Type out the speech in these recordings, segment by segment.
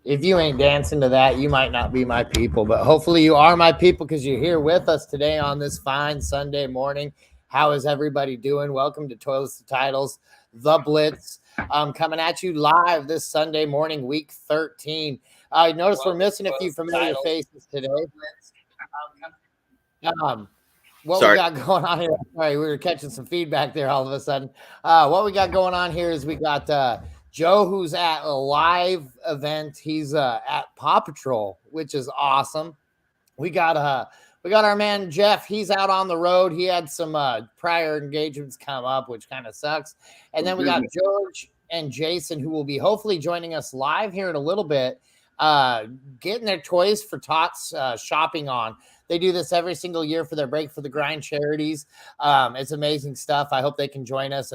If you ain't dancing to that, you might not be my people. But hopefully, you are my people because you're here with us today on this fine Sunday morning. How is everybody doing? Welcome to Toilets to Titles, The Blitz, coming at you live this Sunday morning, week 13. I notice we're missing a few familiar faces today. What we Sorry. got going on here? Sorry, we were catching some feedback there all of a sudden. What we got going on here is we got Joe, who's at a live event. He's at Paw Patrol, which is awesome. We got our man Jeff. He's out on the road. He had some prior engagements come up, which kind of sucks. And then we got George and Jason, who will be hopefully joining us live here in a little bit, getting their toys for Tots shopping on. They do this every single year for their Break for the Grind charities. It's amazing stuff. I hope they can join us.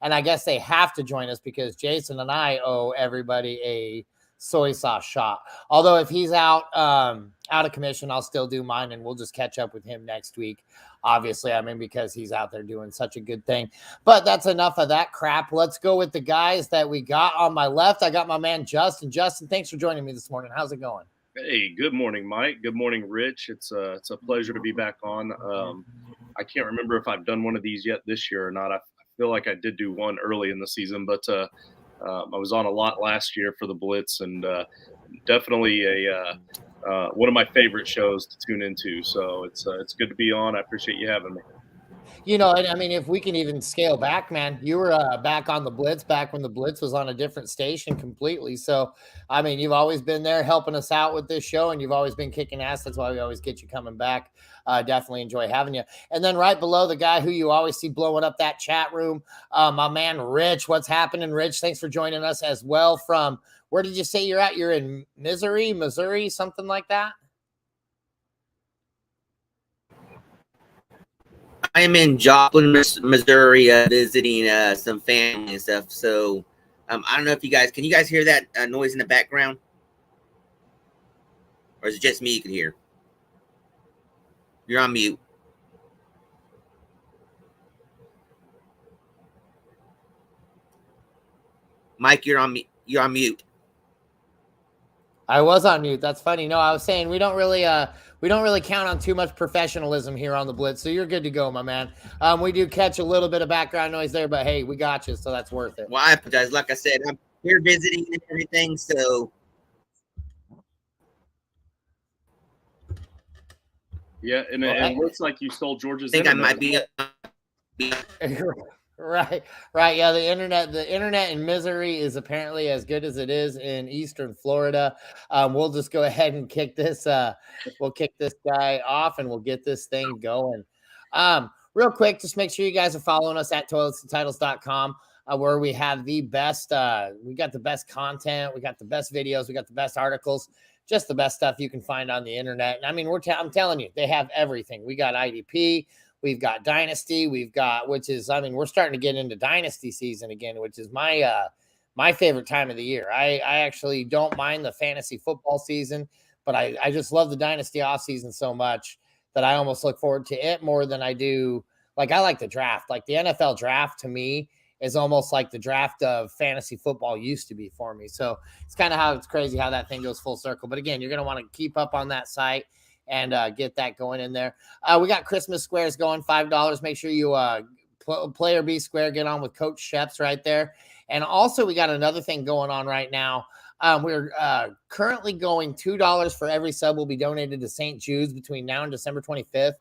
And I guess they have to join us because Jason and I owe everybody a soy sauce shot. Although if he's out of commission, I'll still do mine, and we'll just catch up with him next week. Obviously, I mean, because he's out there doing such a good thing. But that's enough of that crap. Let's go with the guys that we got on my left. I got my man Justin. Justin, thanks for joining me this morning. How's it going? Hey, good morning, Mike. Good morning, Rich. It's a pleasure to be back on. I can't remember if I've done one of these yet this year or not. I feel like I did do one early in the season, but I was on a lot last year for the Blitz, and definitely one of my favorite shows to tune into. So it's good to be on. I appreciate you having me. I mean, if we can even scale back, man, you were back on the Blitz back when the Blitz was on a different station completely. So, I mean, you've always been there helping us out with this show, and you've always been kicking ass. That's why we always get you coming back. Definitely enjoy having you. And then right below the guy who you always see blowing up that chat room, my man Rich. What's happening, Rich? Thanks for joining us as well. From where did you say you're at? You're in Missouri, something like that. I'm in Joplin, Missouri, visiting some family and stuff. So I don't know if can you guys hear that noise in the background? Or is it just me you can hear? You're on mute. Mike, you're on mute. I was on mute. That's funny. No, I was saying we don't really count on too much professionalism here on the Blitz. So you're good to go, my man. We do catch a little bit of background noise there, but hey, we got you, so that's worth it. Well, I apologize. Like I said, I'm here visiting and everything, so Yeah, and it looks like you stole George's. I think I might be. Right. Yeah, the internet in Missouri is apparently as good as it is in Eastern Florida. We'll just go ahead and kick this. We'll kick this guy off, and we'll get this thing going. Real quick, just make sure you guys are following us at toiletstotitles.com, where we have the best. We got the best content. We got the best videos. We got the best articles. Just the best stuff you can find on the internet. And I mean, I'm telling you, they have everything. We got IDP. We've got Dynasty. We're starting to get into Dynasty season again, which is my favorite time of the year. I actually don't mind the fantasy football season, but I just love the Dynasty off season so much that I almost look forward to it more than I do. Like, I like the draft. Like, the NFL draft to me is almost like the draft of fantasy football used to be for me. So it's kind of it's crazy how that thing goes full circle. But again, you're going to want to keep up on that site and get that going in there. We got Christmas squares going, $5. Make sure you player B square, get on with Coach Sheps right there. And also we got another thing going on right now. We're currently going $2 for every sub will be donated to St. Jude's between now and December 25th.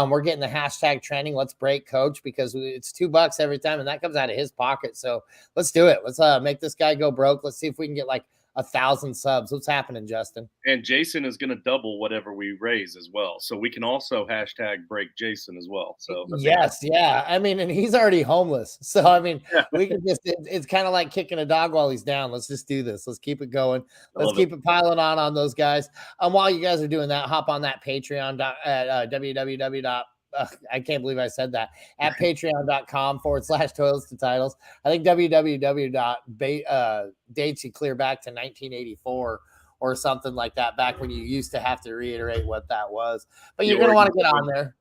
We're getting the hashtag trending. Let's break Coach, because it's $2 every time, and that comes out of his pocket. So let's do it. Let's make this guy go broke. Let's see if we can get like 1,000 subs. What's happening, Justin? And Jason is going to double whatever we raise as well. So we can also hashtag break Jason as well. So yes. Yeah. I mean, and he's already homeless. So, I mean, we can just, it's kind of like kicking a dog while he's down. Let's just do this. Let's keep it going. Let's keep it piling on those guys. While you guys are doing that, hop on that Patreon at www. I can't believe I said that, at patreon.com/toilets to titles. I think www. Dates you clear back to 1984 or something like that, back when you used to have to reiterate what that was. But you're going to want to get on there.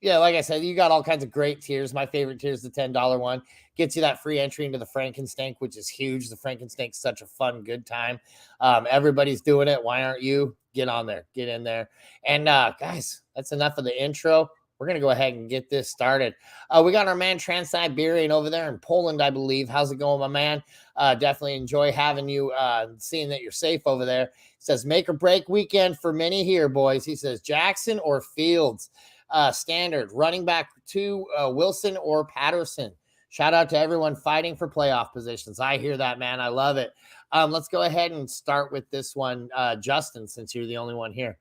Yeah, like I said, you got all kinds of great tiers. My favorite tier is the $10 one. Gets you that free entry into the Frankenstank, which is huge. The Frankenstank's such a fun, good time. Everybody's doing it. Why aren't you? Get on there. Get in there. And guys, that's enough of the intro. We're going to go ahead and get this started. We got our man Trans-Siberian over there in Poland, I believe. How's it going, my man? Definitely enjoy having you, seeing that you're safe over there. He says, make or break weekend for many here, boys. He says, Jackson or Fields? Standard running back to Wilson or Patterson. Shout out to everyone fighting for playoff positions. I hear that, man. I love it. Let's go ahead and start with this one, Justin, since you're the only one here.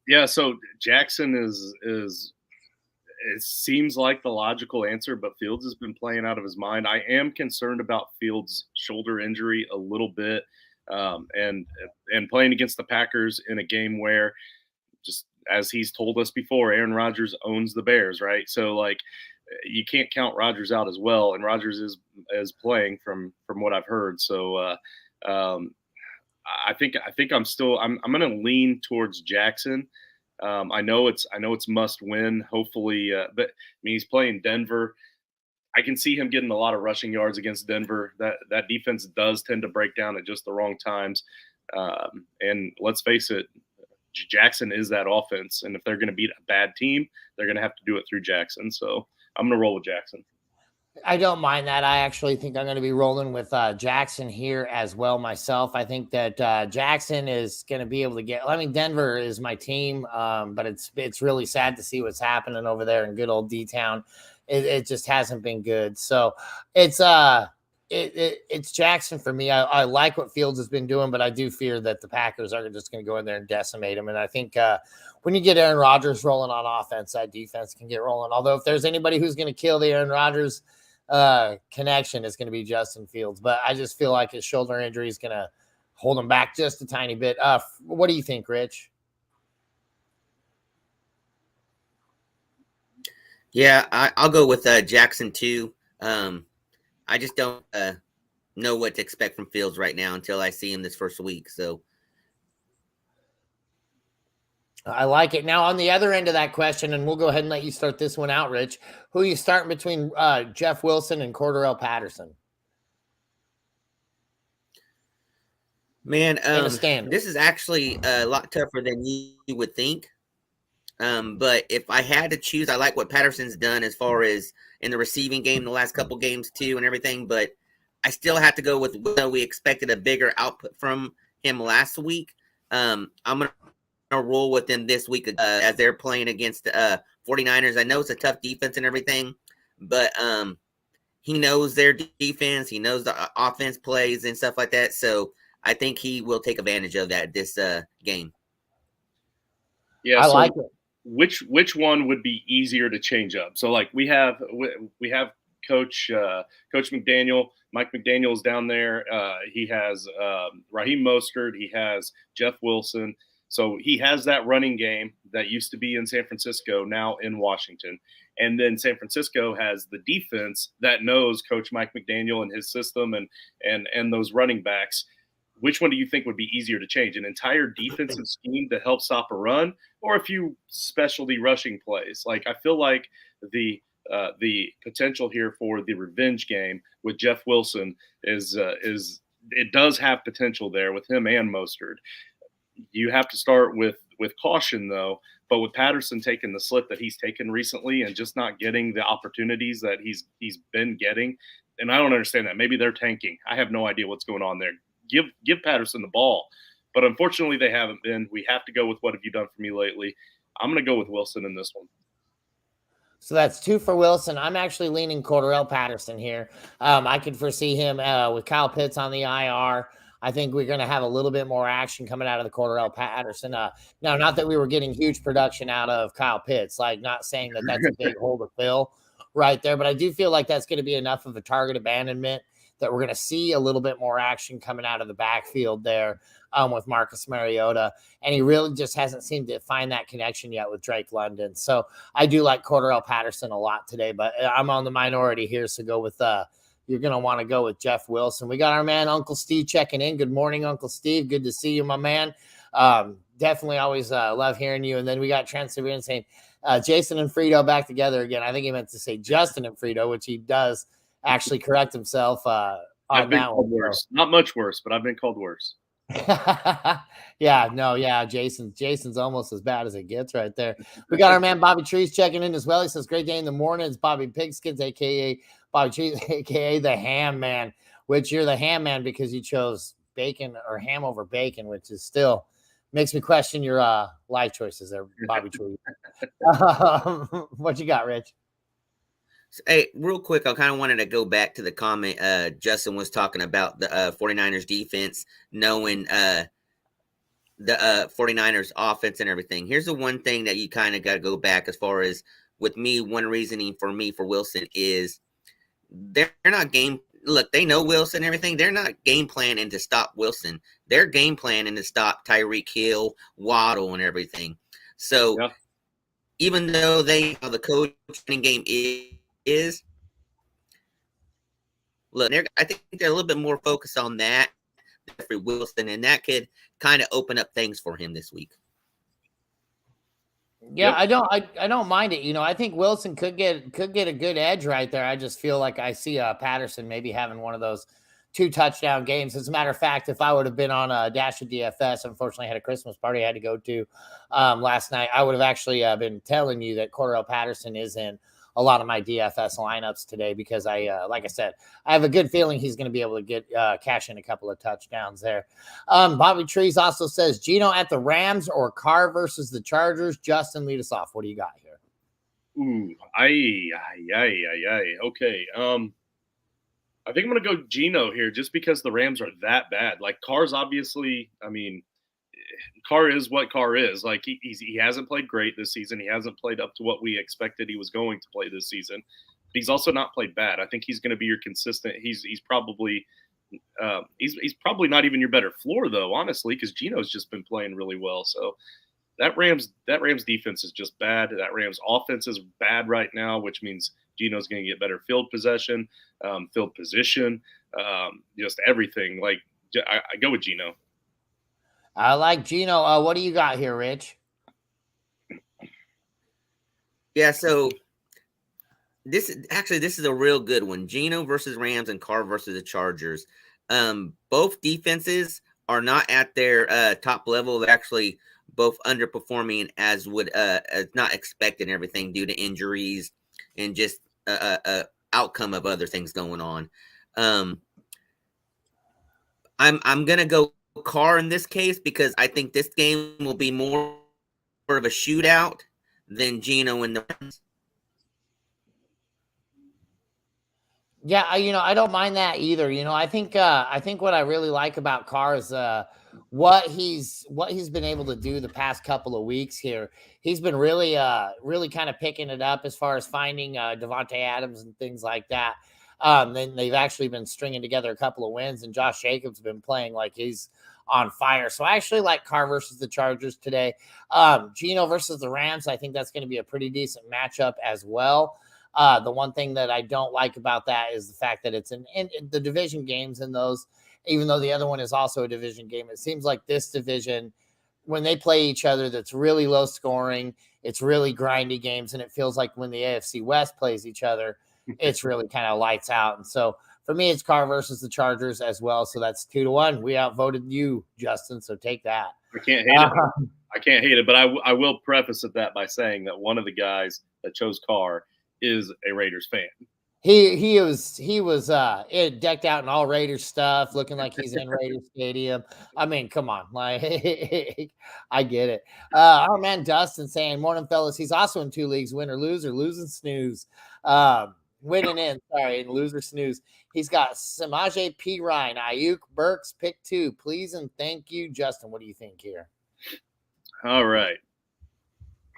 Yeah, so Jackson is it seems like the logical answer, but Fields has been playing out of his mind. I am concerned about Fields' shoulder injury a little bit, and playing against the Packers in a game where, just as he's told us before, Aaron Rodgers owns the Bears, right? So like, you can't count Rodgers out as well, and Rodgers is playing from what I've heard. So I think I'm going to lean towards Jackson. I know it's must win. Hopefully, but I mean, he's playing Denver. I can see him getting a lot of rushing yards against Denver. That defense does tend to break down at just the wrong times. And let's face it, Jackson is that offense. And if they're going to beat a bad team, they're going to have to do it through Jackson. So I'm going to roll with Jackson. I don't mind that. I actually think I'm going to be rolling with Jackson here as well myself. I think that Jackson is going to be able to get – I mean, Denver is my team, but it's really sad to see what's happening over there in good old D-Town. It just hasn't been good. So it's Jackson for me. I like what Fields has been doing, but I do fear that the Packers are just going to go in there and decimate him. And I think when you get Aaron Rodgers rolling on offense, that defense can get rolling. Although if there's anybody who's going to kill the Aaron Rodgers connection, is going to be Justin Fields. But I just feel like his shoulder injury is going to hold him back just a tiny bit. What do you think, Rich? Yeah, I'll go with Jackson too. I just don't know what to expect from Fields right now until I see him this first week. So I like it. Now, on the other end of that question, and we'll go ahead and let you start this one out, Rich. Who are you starting between Jeff Wilson and Cordarrelle Patterson? Man, this is actually a lot tougher than you would think. But if I had to choose, I like what Patterson's done as far as in the receiving game the last couple games too and everything. But I still have to go with we expected a bigger output from him last week. I'm going to roll with them this week as they're playing against 49ers. I know it's a tough defense and everything, but he knows their defense. He knows the offense plays and stuff like that. So I think he will take advantage of that this game. Yeah, I like it. Which one would be easier to change up? So like we have Coach McDaniel. Mike McDaniel's down there. He has Raheem Mostert. He has Jeff Wilson. So he has that running game that used to be in San Francisco, now in Washington. And then San Francisco has the defense that knows Coach Mike McDaniel and his system and those running backs. Which one do you think would be easier to change? An entire defensive scheme to help stop a run, or a few specialty rushing plays? Like, I feel like the potential here for the revenge game with Jeff Wilson is it does have potential there with him and Mostert. You have to start with caution though. But with Patterson taking the slip that he's taken recently and just not getting the opportunities that he's been getting, and I don't understand that. Maybe they're tanking. I have no idea what's going on there. Give Patterson the ball. But unfortunately, they haven't been. We have to go with what have you done for me lately. I'm going to go with Wilson in this one. So that's 2 for Wilson. I'm actually leaning Cordarrelle Patterson here. I could foresee him with Kyle Pitts on the IR. I think we're going to have a little bit more action coming out of the Cordarrelle Patterson. Now, not that we were getting huge production out of Kyle Pitts, like not saying that that's a big hole to fill right there, but I do feel like that's going to be enough of a target abandonment that we're going to see a little bit more action coming out of the backfield there with Marcus Mariota. And he really just hasn't seemed to find that connection yet with Drake London. So I do like Cordarrelle Patterson a lot today, but I'm on the minority here. So go with you're going to want to go with Jeff Wilson. We got our man, Uncle Steve, checking in. Good morning, Uncle Steve. Good to see you, my man. Definitely always love hearing you. And then we got Trans-Siberian saying, Jason and Frito back together again. I think he meant to say Justin and Frito, which he does actually correct himself on I've been that called one. worse. Not much worse, but I've been called worse. Jason's almost as bad as it gets right there. We got our man Bobby Trees checking in as well. He says, great day in the morning. It's Bobby Pigskins, aka Bobby Trees, aka the Ham Man, which you're the Ham Man because you chose bacon or ham over bacon, which is still makes me question your life choices there, Bobby Trees. What you got, Rich? Hey, real quick, I kind of wanted to go back to the comment Justin was talking about the 49ers defense, knowing the 49ers offense and everything. Here's the one thing that you kind of got to go back as far as with me, one reasoning for me for Wilson is they're not game. Look, they know Wilson and everything. They're not game planning to stop Wilson. They're game planning to stop Tyreek Hill, Waddle, and everything. So Yeah. even though they the coaching game is look, I think they're a little bit more focused on that for Wilson, and that could kind of open up things for him this week. Yeah, yep. I don't mind it. You know, I think Wilson could get a good edge right there. I just feel like I see Patterson maybe having one of those 2 touchdown games. As a matter of fact, if I would have been on a Dash of DFS, unfortunately I had a Christmas party I had to go to last night, I would have actually been telling you that Cordell Patterson is in a lot of my DFS lineups today because like I said, I have a good feeling he's going to be able to get cash in a couple of touchdowns there. Bobby Trees also says Geno at the Rams or Carr versus the Chargers. Justin, lead us off. What do you got here? Ooh, okay. I think I'm going to go Geno here just because the Rams are that bad. Like Carr's obviously, I mean, Carr is what Carr is. Like he hasn't played great this season. He hasn't played up to what we expected he was going to play this season. But he's also not played bad. I think he's going to be your consistent. He's probably he's probably not even your better floor though, honestly, because Geno's just been playing really well. So that Rams defense is just bad. That Rams offense is bad right now, which means Geno's going to get better field possession, field position, just everything. Like I go with Geno. I like Geno. What do you got here, Rich? Yeah, so this is a real good one. Geno versus Rams and Carr versus the Chargers. Both defenses are not at their top level. They're actually both underperforming as not expected and everything due to injuries and just outcome of other things going on. I'm gonna go Carr in this case because I think this game will be more of a shootout than Geno in the Rams. Yeah, I don't mind that either. I think what I really like about Carr is what he's been able to do the past couple of weeks here. He's been really kind of picking it up as far as finding Devontae Adams and things like that. Then they've actually been stringing together a couple of wins, and Josh Jacobs been playing like he's on fire. So I actually like Carr versus the Chargers today. Geno versus the Rams, I think that's going to be a pretty decent matchup as well. The one thing that I don't like about that is the fact that it's in the division games in those, even though the other one is also a division game. It seems like this division, when they play each other, that's really low scoring. It's really grindy games. And it feels like when the AFC West plays each other, it's really kind of lights out. And so for me, it's Carr versus the Chargers as well. So that's 2-1. We outvoted you, Justin. So take that. I can't hate it. I can't hate it, but I will preface that by saying that one of the guys that chose Carr is a Raiders fan. He was decked out in all Raiders stuff, looking like he's in Raiders Stadium. I mean, come on, like I get it. Our man Dustin saying, "Morning, fellas." He's also in 2 leagues: win or lose, or lose and snooze. Winning in, sorry, and lose or snooze. He's got Samaje P. Ryan, Ayuk, Burks, pick 2. Please and thank you, Justin. What do you think here? All right.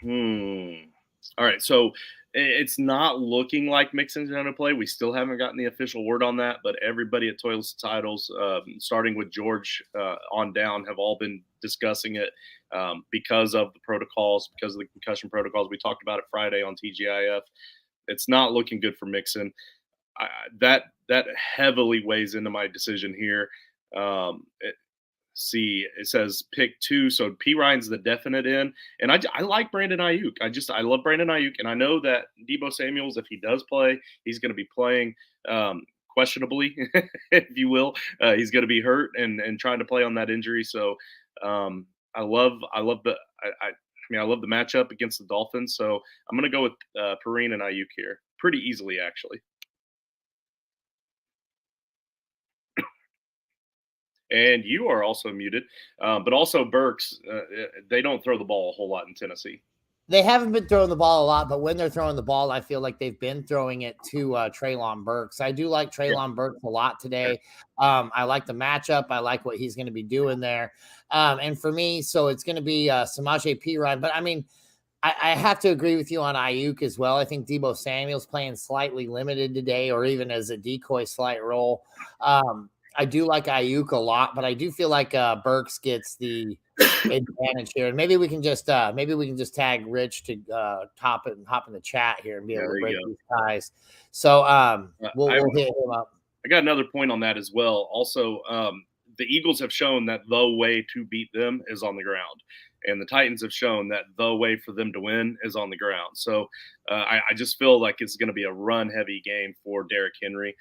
All right. So it's not looking like Mixon's going to play. We still haven't gotten the official word on that, but everybody at Toils Titles, starting with George on down, have all been discussing it because of the protocols, because of the concussion protocols. We talked about it Friday on TGIF. It's not looking good for Mixon. That heavily weighs into my decision here. see, it says pick 2. So P. Ryan's the definite in. And I like Brandon Ayuk. I love Brandon Ayuk. And I know that Deebo Samuels, if he does play, he's going to be playing questionably, if you will. He's going to be hurt and trying to play on that injury. So I love the matchup against the Dolphins. So I'm going to go with Perrine and Ayuk here pretty easily, actually. And you are also muted, but also Burks. They don't throw the ball a whole lot in Tennessee. They haven't been throwing the ball a lot, but when they're throwing the ball, I feel like they've been throwing it to Treylon Burks. I do like Treylon Burks a lot today. I like the matchup. I like what he's going to be doing there. And for me, so it's going to be Samaje Perine. But I mean, I have to agree with you on Ayuk as well. I think Deebo Samuel's playing slightly limited today, or even as a decoy slight role. I do like Ayuk a lot, but I do feel like Burks gets the advantage here. And maybe we can just tag Rich to hop in the chat here and be able to break these ties. So we'll hit him up. I got another point on that as well. Also, the Eagles have shown that the way to beat them is on the ground. And the Titans have shown that the way for them to win is on the ground. So I just feel like it's going to be a run-heavy game for Derrick Henry.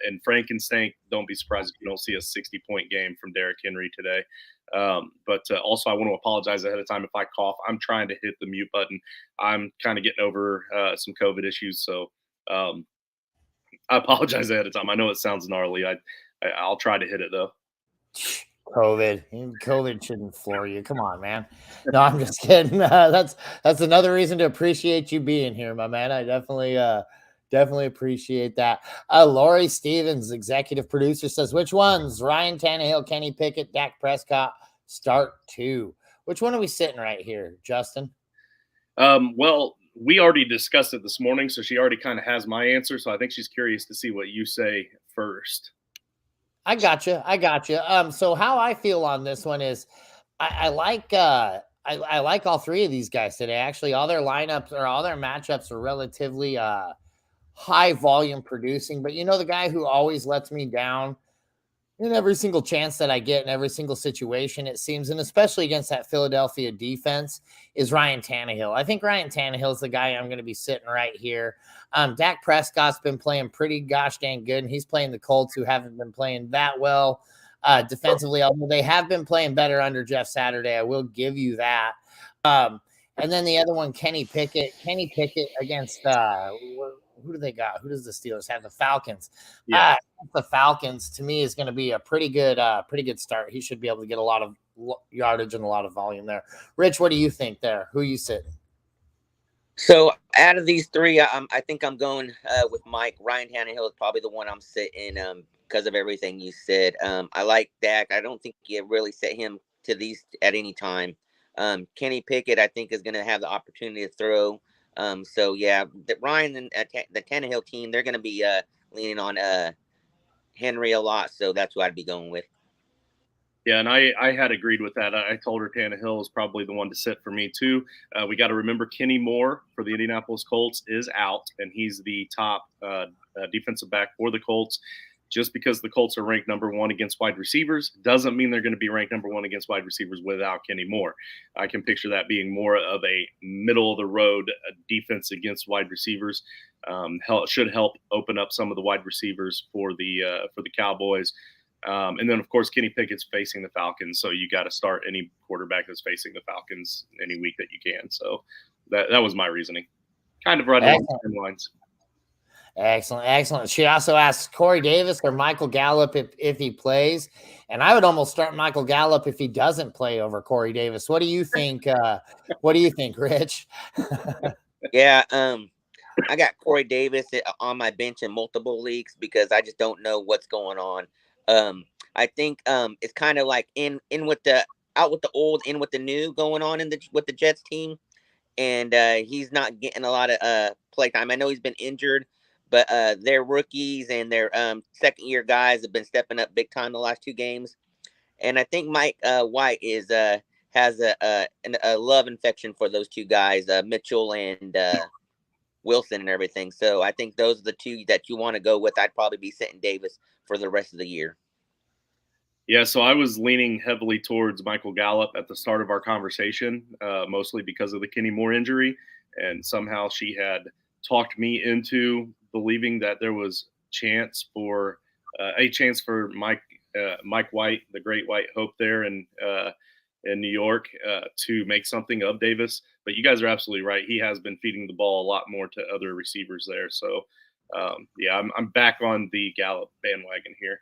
And Frankenstein, don't be surprised if you don't see a 60-point game from Derrick Henry today. But also, I want to apologize ahead of time if I cough. I'm trying to hit the mute button. I'm kind of getting over some COVID issues. So I apologize ahead of time. I know it sounds gnarly. I'll try to hit it, though. COVID shouldn't floor you. Come on, man. No, I'm just kidding. That's another reason to appreciate you being here, my man. I definitely appreciate that. Lori Stevens, executive producer, says, which ones? Ryan Tannehill, Kenny Pickett, Dak Prescott, start 2. Which one are we sitting right here, Justin? Well, we already discussed it this morning, so she already kind of has my answer. So I think she's curious to see what you say first. I got you. So how I feel on this one is I like all 3 of these guys today. Actually, all their lineups or all their matchups are relatively high volume producing. But the guy who always lets me down in every single chance that I get in every single situation, it seems, and especially against that Philadelphia defense, is Ryan Tannehill. I think Ryan Tannehill is the guy I'm going to be sitting right here. Dak Prescott's been playing pretty gosh dang good, and he's playing the Colts, who haven't been playing that well defensively, although they have been playing better under Jeff Saturday. I will give you that. And then the other one, Kenny Pickett against who do they got? Who does the Steelers have? The Falcons. Yeah. The Falcons, to me, is going to be a pretty good start. He should be able to get a lot of yardage and a lot of volume there. Rich, what do you think there? Who are you sitting? So out of these 3, I think I'm going with Mike. Ryan Tannehill is probably the one I'm sitting because of everything you said. I like Dak. I don't think you really set him to these at any time. Kenny Pickett, I think, is going to have the opportunity to throw. So yeah, Ryan and the Tannehill team, they're going to be leaning on Henry a lot. So that's what I'd be going with. Yeah, and I had agreed with that. I told her Tannehill is probably the one to sit for me too. We got to remember Kenny Moore for the Indianapolis Colts is out, and he's the top defensive back for the Colts. Just because the Colts are ranked number 1 against wide receivers doesn't mean they're going to be ranked number 1 against wide receivers without Kenny Moore. I can picture that being more of a middle-of-the-road defense against wide receivers. Should help open up some of the wide receivers for the Cowboys. And then, of course, Kenny Pickett's facing the Falcons, so you got to start any quarterback that's facing the Falcons any week that you can. So that was my reasoning. Kind of right along the same lines. Excellent. She also asks Corey Davis or Michael Gallup if he plays. And I would almost start Michael Gallup if he doesn't play over Corey Davis. What do you think? Rich? Yeah, I got Corey Davis on my bench in multiple leagues because I just don't know what's going on. I think it's kind of like in with the out with the old, in with the new going on with the Jets team. And he's not getting a lot of play time. I know he's been injured, but their rookies and their second-year guys have been stepping up big time the last 2 games. And I think Mike White has a love infection for those 2 guys, Mitchell and Wilson and everything. So I think those are the 2 that you want to go with. I'd probably be sitting Davis for the rest of the year. Yeah, so I was leaning heavily towards Michael Gallup at the start of our conversation, mostly because of the Kenny Moore injury, and somehow she had talked me into believing that there was a chance for Mike White, the Great White Hope there in New York, to make something of Davis. But you guys are absolutely right; he has been feeding the ball a lot more to other receivers there. So, yeah, I'm back on the Gallup bandwagon here.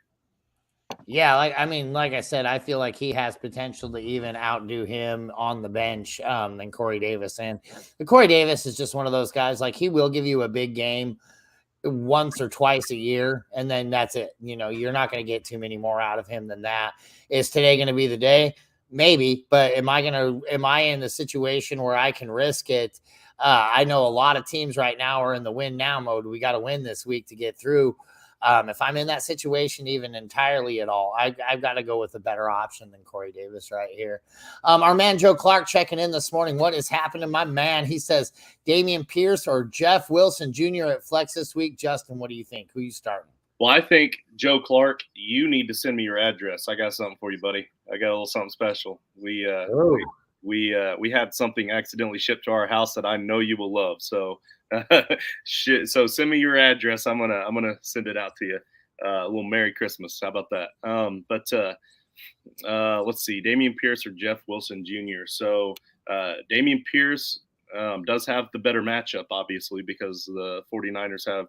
Yeah, like I said, I feel like he has potential to even outdo him on the bench than Corey Davis. And Corey Davis is just one of those guys, like he will give you a big game once or twice a year, and then that's it. You're not going to get too many more out of him than that. Is today going to be the day? Maybe, but am I in the situation where I can risk it? I know a lot of teams right now are in the win now mode. We got to win this week to get through. If I'm in that situation, even entirely at all, I've got to go with a better option than Corey Davis right here. Our man Joe Clark checking in this morning. What is happening, my man? He says Dameon Pierce or Jeff Wilson Jr. at flex this week. Justin, what do you think? Who you starting? Well, I think Joe Clark, you need to send me your address. I got something for you, buddy. I got a little something special. We had something accidentally shipped to our house that I know you will love. So, so send me your address. I'm gonna send it out to you. A little Merry Christmas. How about that? Let's see, Dameon Pierce or Jeff Wilson Jr. So Dameon Pierce does have the better matchup, obviously, because the 49ers have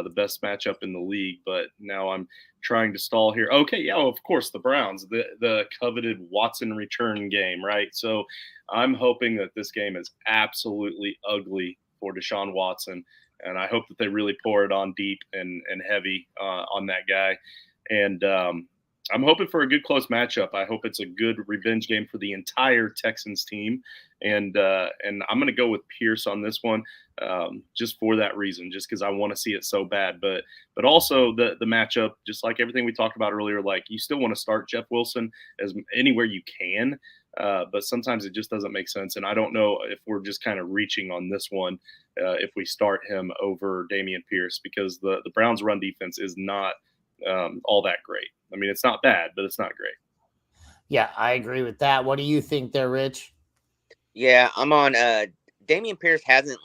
the best matchup in the league. But now I'm trying to stall here. Okay, yeah, well, of course, the Browns, the coveted Watson return game, right? So I'm hoping that this game is absolutely ugly for Deshaun Watson, and I hope that they really pour it on deep and heavy on that guy. And I'm hoping for a good close matchup. I hope it's a good revenge game for the entire Texans team, and I'm going to go with Pierce on this one, just for that reason, just because I want to see it so bad. But also the matchup, just like everything we talked about earlier, like you still want to start Jeff Wilson as anywhere you can, but sometimes it just doesn't make sense. And I don't know if we're just kind of reaching on this one if we start him over Dameon Pierce, because the Browns' run defense is not all that great. I mean, it's not bad, but it's not great. Yeah, I agree with that. What do you think there, Rich? Yeah, I'm on. Dameon Pierce hasn't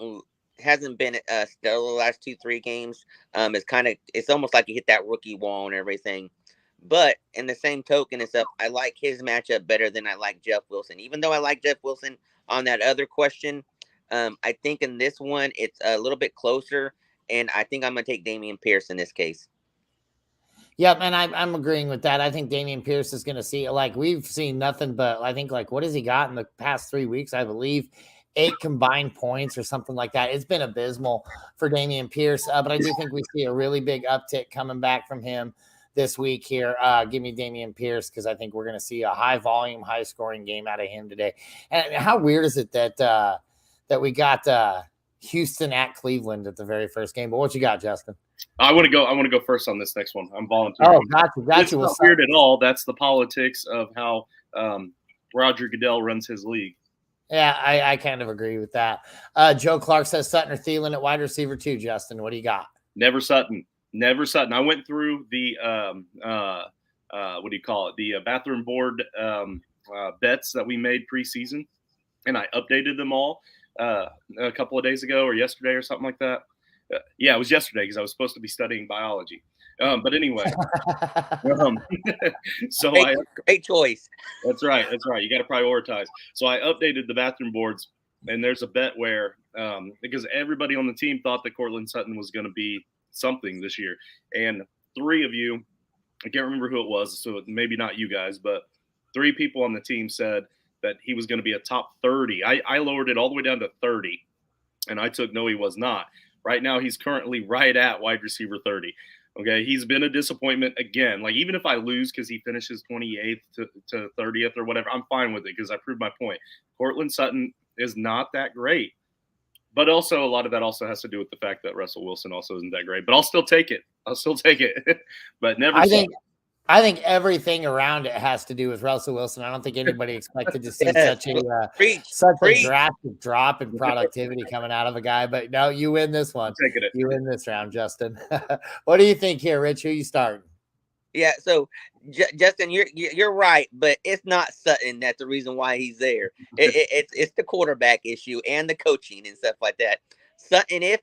been stellar the last 2-3 games. It's almost like he hit that rookie wall and everything. But in the same token and stuff, I like his matchup better than I like Jeff Wilson. Even though I like Jeff Wilson on that other question, I think in this one it's a little bit closer, and I think I'm gonna take Dameon Pierce in this case. Yep, and I'm agreeing with that. I think Dameon Pierce is going to see, like, we've seen nothing but, I think, like, what has he got in the past 3 weeks? I believe 8 combined points or something like that. It's been abysmal for Dameon Pierce, but I do think we see a really big uptick coming back from him this week here. Give me Dameon Pierce, because I think we're going to see a high volume, high scoring game out of him today. And how weird is it that we got Houston at Cleveland at the very first game? But what you got, Justin? I want to go first on this next one. I'm volunteering. Oh, gotcha. It's not weird at all. That's the politics of how Roger Goodell runs his league. Yeah, I kind of agree with that. Joe Clark says Sutton or Thielen at wide receiver too. Justin, what do you got? Never Sutton. I went through the what do you call it? The bathroom board bets that we made preseason, and I updated them all a couple of days ago or yesterday or something like that. Yeah, it was yesterday because I was supposed to be studying biology. But anyway, so great choice. That's right. You got to prioritize. So I updated the bathroom boards, and there's a bet where because everybody on the team thought that Cortland Sutton was going to be something this year, and 3 of you, I can't remember who it was, so maybe not you guys, but 3 people on the team said that he was going to be a top 30. I lowered it all the way down to 30, and I took no, he was not. Right now, he's currently right at wide receiver 30. Okay, he's been a disappointment again. Like, even if I lose because he finishes 28th to 30th or whatever, I'm fine with it because I proved my point. Cortland Sutton is not that great. But also, a lot of that also has to do with the fact that Russell Wilson also isn't that great. But I'll still take it. But never. I think everything around it has to do with Russell Wilson. I don't think anybody expected to see such a drastic drop in productivity coming out of a guy. But no, you win this one. You win this round, Justin. What do you think here, Rich? Who you starting? Yeah, so Justin, you're right, but it's not Sutton that's the reason why he's there. It's the quarterback issue and the coaching and stuff like that. Sutton, if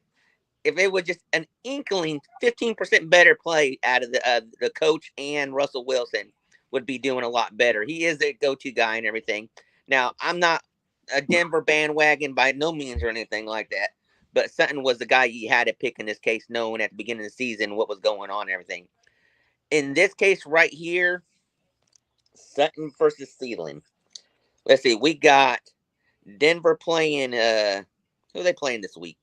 it was just an inkling, 15% better play out of the coach and Russell Wilson would be doing a lot better. He is a go-to guy and everything. Now, I'm not a Denver bandwagon by no means or anything like that, but Sutton was the guy you had to pick in this case, knowing at the beginning of the season what was going on and everything. In this case right here, Sutton versus Thielen. Let's see, we got Denver playing who are they playing this week?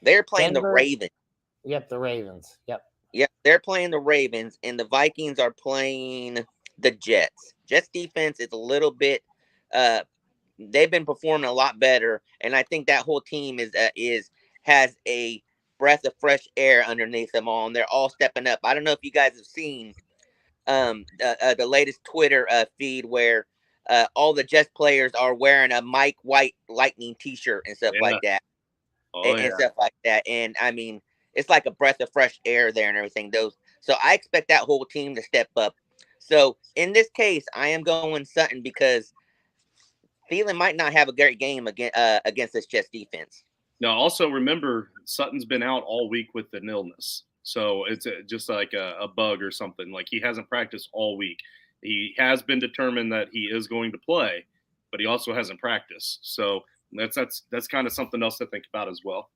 They're playing Denver. the Ravens. Yep, the Ravens. Yep, they're playing the Ravens, and the Vikings are playing the Jets. Jets defense is a little bit they've been performing a lot better, and I think that whole team has a breath of fresh air underneath them all, and they're all stepping up. I don't know if you guys have seen the latest Twitter feed where all the Jets players are wearing a Mike White Lightning T-shirt and stuff like that, and stuff like that. And I mean, it's like a breath of fresh air there and everything. So I expect that whole team to step up. So in this case, I am going Sutton because Thielen might not have a great game against this Jets defense. Now, also remember, Sutton's been out all week with an illness. So it's just like a bug or something. Like, he hasn't practiced all week. He has been determined that he is going to play, but he also hasn't practiced. So that's kind of something else to think about as well.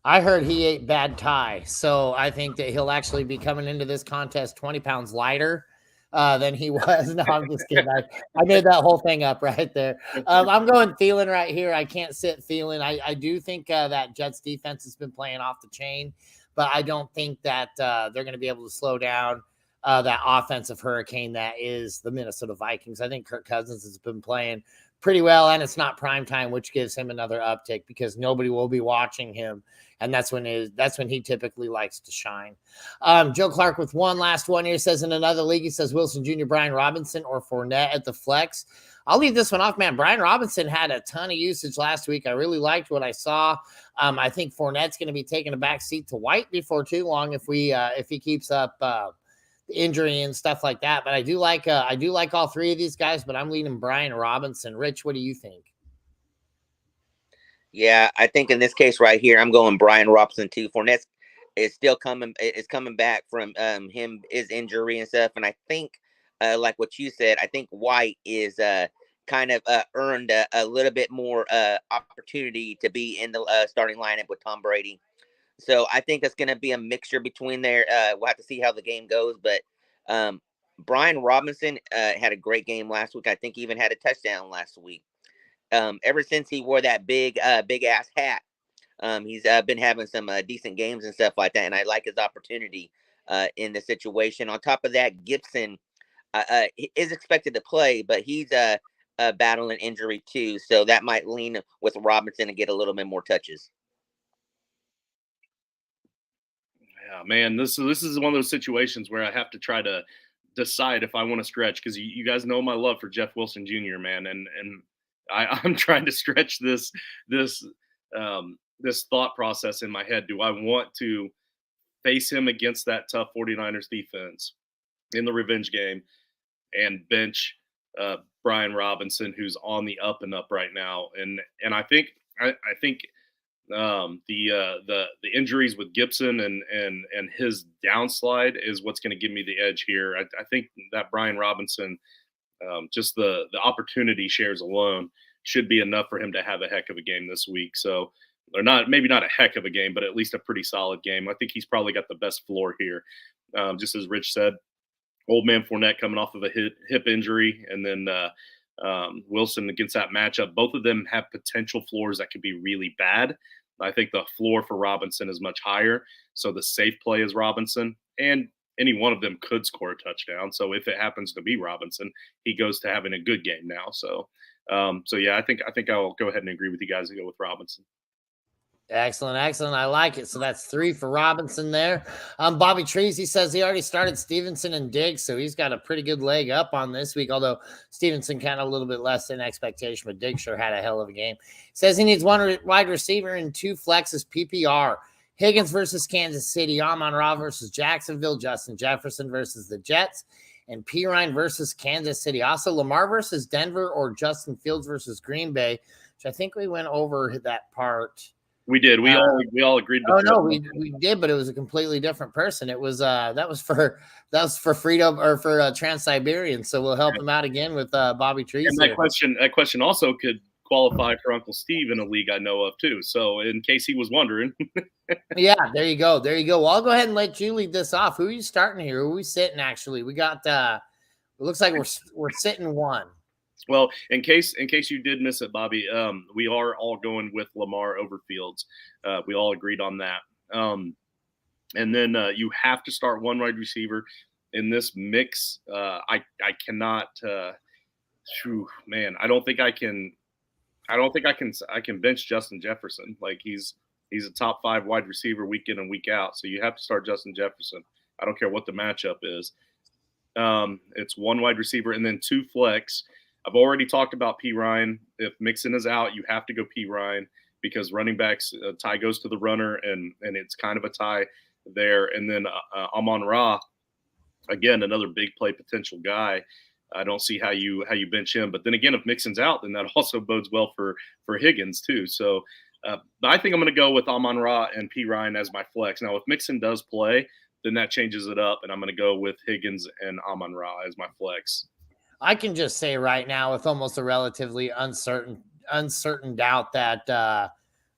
I heard he ate bad Thai, so I think that he'll actually be coming into this contest 20 pounds lighter than he was. No, I'm just kidding. I made that whole thing up right there. I'm going Thielen right here. I can't sit Thielen. I do think that Jets defense has been playing off the chain, but I don't think that they're going to be able to slow down that offensive hurricane that is the Minnesota Vikings. I think Kirk Cousins has been playing pretty well, and it's not prime time, which gives him another uptick because nobody will be watching him, and that's when he typically likes to shine. Joe Clark with one last one here says, in another league, he says Wilson Jr., Brian Robinson, or Fournette at the flex. I'll leave this one off, man. Brian Robinson had a ton of usage last week. I really liked what I saw. I think Fournette's going to be taking a back seat to White before too long if he keeps up injury and stuff like that. But I do like all three of these guys, but I'm leaning Brian Robinson. Rich, what do you think? Yeah, I think in this case right here, I'm going Brian Robinson too. Fournette is still coming back from his injury and stuff. And I think like what you said, I think White is kind of earned a little bit more opportunity to be in the starting lineup with Tom Brady. So I think it's going to be a mixture between there. We'll have to see how the game goes. But Brian Robinson had a great game last week. I think he even had a touchdown last week. Ever since he wore that big ass hat, he's been having some decent games and stuff like that. And I like his opportunity in the situation. On top of that, Gibson is expected to play, but he's battling injury too. So that might lean with Robinson and get a little bit more touches. Yeah, man, this is one of those situations where I have to try to decide if I want to stretch, because you guys know my love for Jeff Wilson Jr., man, and I'm trying to stretch this thought process in my head. Do I want to face him against that tough 49ers defense in the revenge game and bench Brian Robinson, who's on the up and up right now? And I think the injuries with Gibson and his downslide is what's going to give me the edge here. I think that Brian Robinson, just the opportunity shares alone, should be enough for him to have a heck of a game this week. So, or maybe not a heck of a game, but at least a pretty solid game. I think he's probably got the best floor here. Just as Rich said, old man Fournette coming off of a hip injury, and then Wilson against that matchup. Both of them have potential floors that could be really bad. I think the floor for Robinson is much higher. So the safe play is Robinson, and any one of them could score a touchdown. So if it happens to be Robinson, he goes to having a good game now. So yeah, I think I'll go ahead and agree with you guys and go with Robinson. Excellent. I like it. So that's 3 for Robinson there. Bobby Trees, he says he already started Stevenson and Diggs, so he's got a pretty good leg up on this week, although Stevenson kind of a little bit less than expectation, but Diggs sure had a hell of a game. Says he needs 1 wide receiver and 2 flexes PPR. Higgins versus Kansas City, Amon-Ra versus Jacksonville, Justin Jefferson versus the Jets, and Pirine versus Kansas City. Also, Lamar versus Denver or Justin Fields versus Green Bay, which I think we went over that part. We did. We all agreed. Oh no, we did, but it was a completely different person. It was that was for Freedom or for Trans-Siberian. So we'll help him out again with Bobby Trees. And that question also could qualify for Uncle Steve in a league I know of too. So in case he was wondering. Yeah, there you go. Well, I'll go ahead and let you lead this off. Who are you starting here? Who are we sitting actually? We got it looks like we're sitting one. Well, in case you did miss it, Bobby, we are all going with Lamar over Fields. We all agreed on that. And then you have to start one wide receiver in this mix. I cannot. Man, I don't think I can bench Justin Jefferson. Like he's a top 5 wide receiver week in and week out. So you have to start Justin Jefferson. I don't care what the matchup is. It's one wide receiver and then 2 flex. I've already talked about P. Ryan. If Mixon is out, you have to go P. Ryan because running backs tie goes to the runner, and it's kind of a tie there. And then Amon-Ra, again, another big play potential guy. I don't see how you bench him. But then again, if Mixon's out, then that also bodes well for Higgins too. So I think I'm going to go with Amon-Ra and P. Ryan as my flex. Now, if Mixon does play, then that changes it up, and I'm going to go with Higgins and Amon-Ra as my flex. I can just say right now, with almost a relatively uncertain doubt, that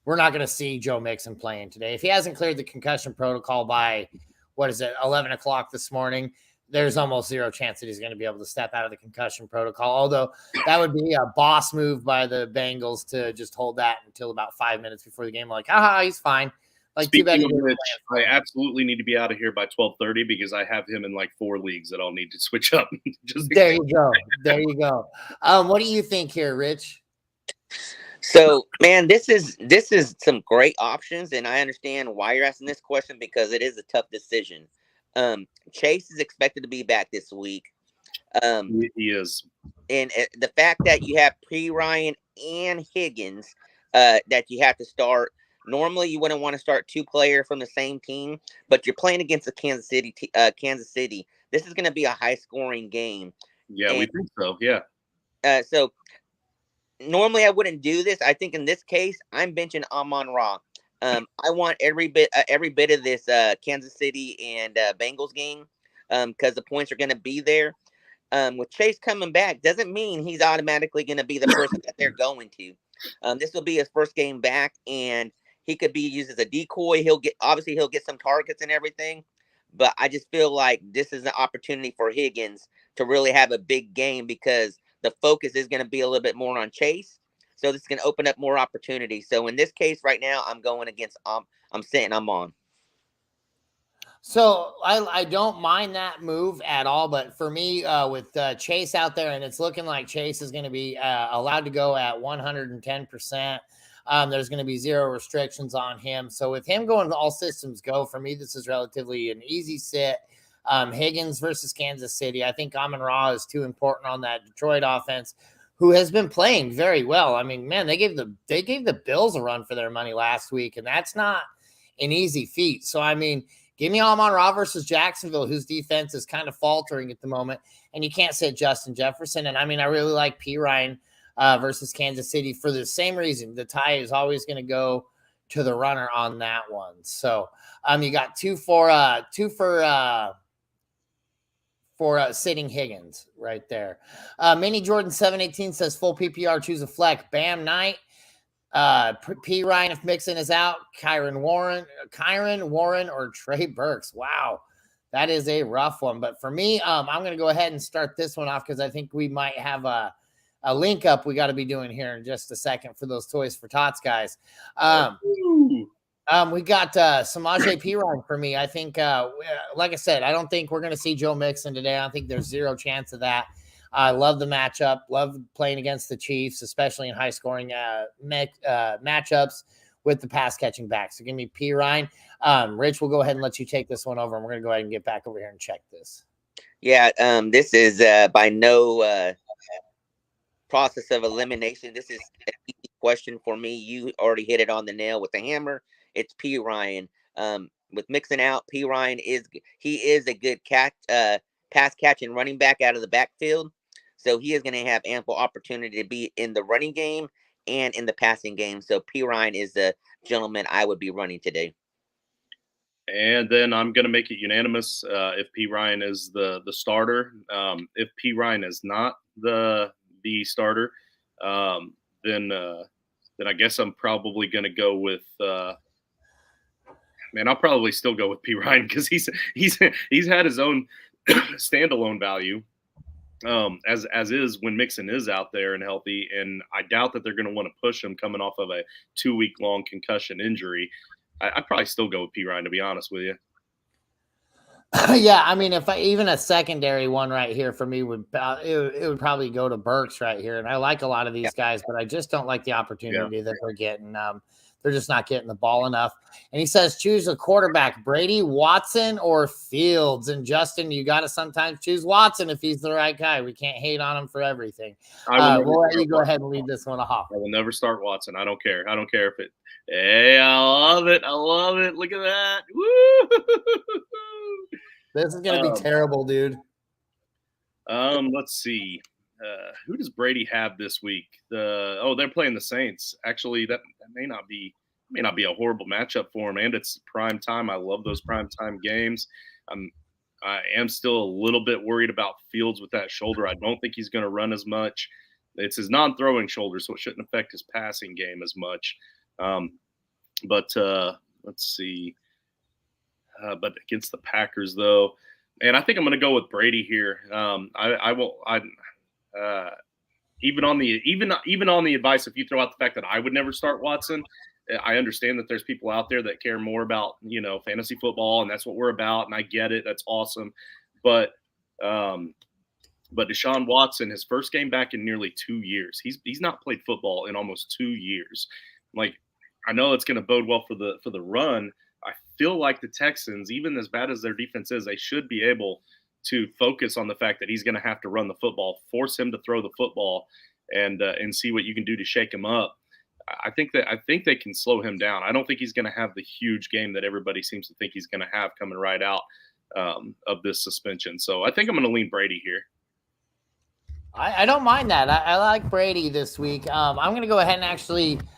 we're not going to see Joe Mixon playing today. If he hasn't cleared the concussion protocol by 11 o'clock this morning, there's almost zero chance that he's going to be able to step out of the concussion protocol. Although that would be a boss move by the Bengals to just hold that until about 5 minutes before the game. Like, he's fine. Like, speaking of which, I absolutely need to be out of here by 12:30 because I have him in like 4 leagues that I'll need to switch up. There you go. What do you think here, Rich? So, man, this is some great options, and I understand why you're asking this question because it is a tough decision. Chase is expected to be back this week. He is, and the fact that you have P. Ryan and Higgins, that you have to start. Normally, you wouldn't want to start 2 players from the same team, but you're playing against the Kansas City. This is going to be a high-scoring game. Yeah, we think so. Yeah. So normally I wouldn't do this. I think in this case, I'm benching Amon-Ra. I want every bit of this Kansas City and Bengals game because the points are going to be there. With Chase coming back, doesn't mean he's automatically going to be the person that they're going to. This will be his first game back, and he could be used as a decoy. He'll get some targets and everything, but I just feel like this is an opportunity for Higgins to really have a big game because the focus is going to be a little bit more on Chase. So this is going to open up more opportunities. So in this case right now, I'm going against I'm on. So I don't mind that move at all, but for me, with Chase out there, and it's looking like Chase is going to be allowed to go at 110%. There's going to be 0 restrictions on him. So with him going to all systems go, for me, this is relatively an easy sit. Higgins versus Kansas City. I think Amon-Ra is too important on that Detroit offense, who has been playing very well. I mean, man, they gave the Bills a run for their money last week, and that's not an easy feat. So, I mean, give me Amon-Ra versus Jacksonville, whose defense is kind of faltering at the moment, and you can't sit Justin Jefferson. And, I mean, I really like P. Ryan versus Kansas City for the same reason. The tie is always going to go to the runner on that one. So, you got two for sitting Higgins right there. Mini Jordan 718 says full PPR, choose a flex. Bam Knight. P. Ryan if Mixon is out. Kyron Warren, or Trey Burks. Wow, that is a rough one. But for me, I'm going to go ahead and start this one off because I think we might have a link up we got to be doing here in just a second for those Toys for Tots guys. We got Samaje Perine for me. I think, like I said, I don't think we're going to see Joe Mixon today. I don't think there's 0 chance of that. I love the matchup. Love playing against the Chiefs, especially in high-scoring matchups with the pass-catching back. So give me Perine. Rich, we'll go ahead and let you take this one over, and we're going to go ahead and get back over here and check this. Yeah, this is by no process of elimination. This is an easy question for me. You already hit it on the nail with the hammer. It's P. Ryan. With Mixon out, P. Ryan is a good pass catching running back out of the backfield. So he is going to have ample opportunity to be in the running game and in the passing game. So P. Ryan is the gentleman I would be running today. And then I'm going to make it unanimous if P. Ryan is the starter. If P. Ryan is not the starter, then I guess I'm probably going to go with. I'll probably still go with P. Ryan because he's had his own standalone value. As is when Mixon is out there and healthy, and I doubt that they're going to want to push him coming off of a 2-week long concussion injury. I'd probably still go with P. Ryan, to be honest with you. Yeah, I mean, if even a secondary one right here for me would it would probably go to Burks right here, and I like a lot of these guys, but I just don't like the opportunity that they're getting. They're just not getting the ball enough. And he says, choose a quarterback, Brady, Watson, or Fields. And Justin, you got to sometimes choose Watson if he's the right guy. We can't hate on him for everything. We'll let you go ahead and lead this one off. I will never start Watson. I don't care. I don't care if it. Hey, I love it. I love it. Look at that. Woo! This is going to be terrible, dude. Let's see. Who does Brady have this week? They're playing the Saints. Actually, that may not be a horrible matchup for him, and it's prime time. I love those prime time games. I am still a little bit worried about Fields with that shoulder. I don't think he's going to run as much. It's his non-throwing shoulder, so it shouldn't affect his passing game as much. But let's see. But against the Packers, though, and I think I'm going to go with Brady here. Even on the advice, if you throw out the fact that I would never start Watson, I understand that there's people out there that care more about fantasy football, and that's what we're about, and I get it. That's awesome, but Deshaun Watson, his first game back in nearly 2 years, he's not played football in almost 2 years. Like, I know it's going to bode well for the run. I feel like the Texans, even as bad as their defense is, they should be able to focus on the fact that he's going to have to run the football, force him to throw the football, and see what you can do to shake him up. I think they can slow him down. I don't think he's going to have the huge game that everybody seems to think he's going to have coming right out of this suspension. So I think I'm going to lean Brady here. I don't mind that. I like Brady this week. I'm going to go ahead and actually –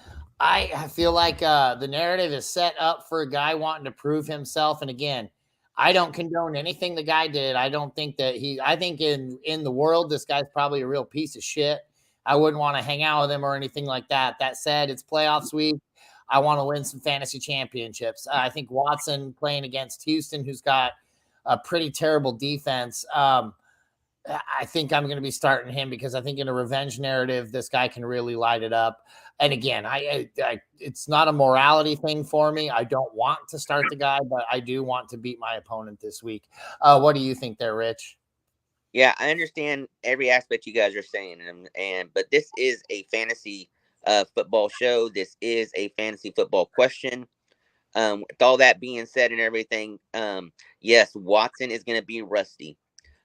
I feel like the narrative is set up for a guy wanting to prove himself. And again, I don't condone anything the guy did. I don't think that I think in the world, this guy's probably a real piece of shit. I wouldn't want to hang out with him or anything like that. That said, it's playoffs week. I want to win some fantasy championships. I think Watson playing against Houston, who's got a pretty terrible defense. I think I'm going to be starting him because I think in a revenge narrative, this guy can really light it up. And again, it's not a morality thing for me. I don't want to start the guy, but I do want to beat my opponent this week. What do you think there, Rich? Yeah, I understand every aspect you guys are saying, but this is a fantasy football show. This is a fantasy football question. With all that being said and everything, yes, Watson is going to be rusty.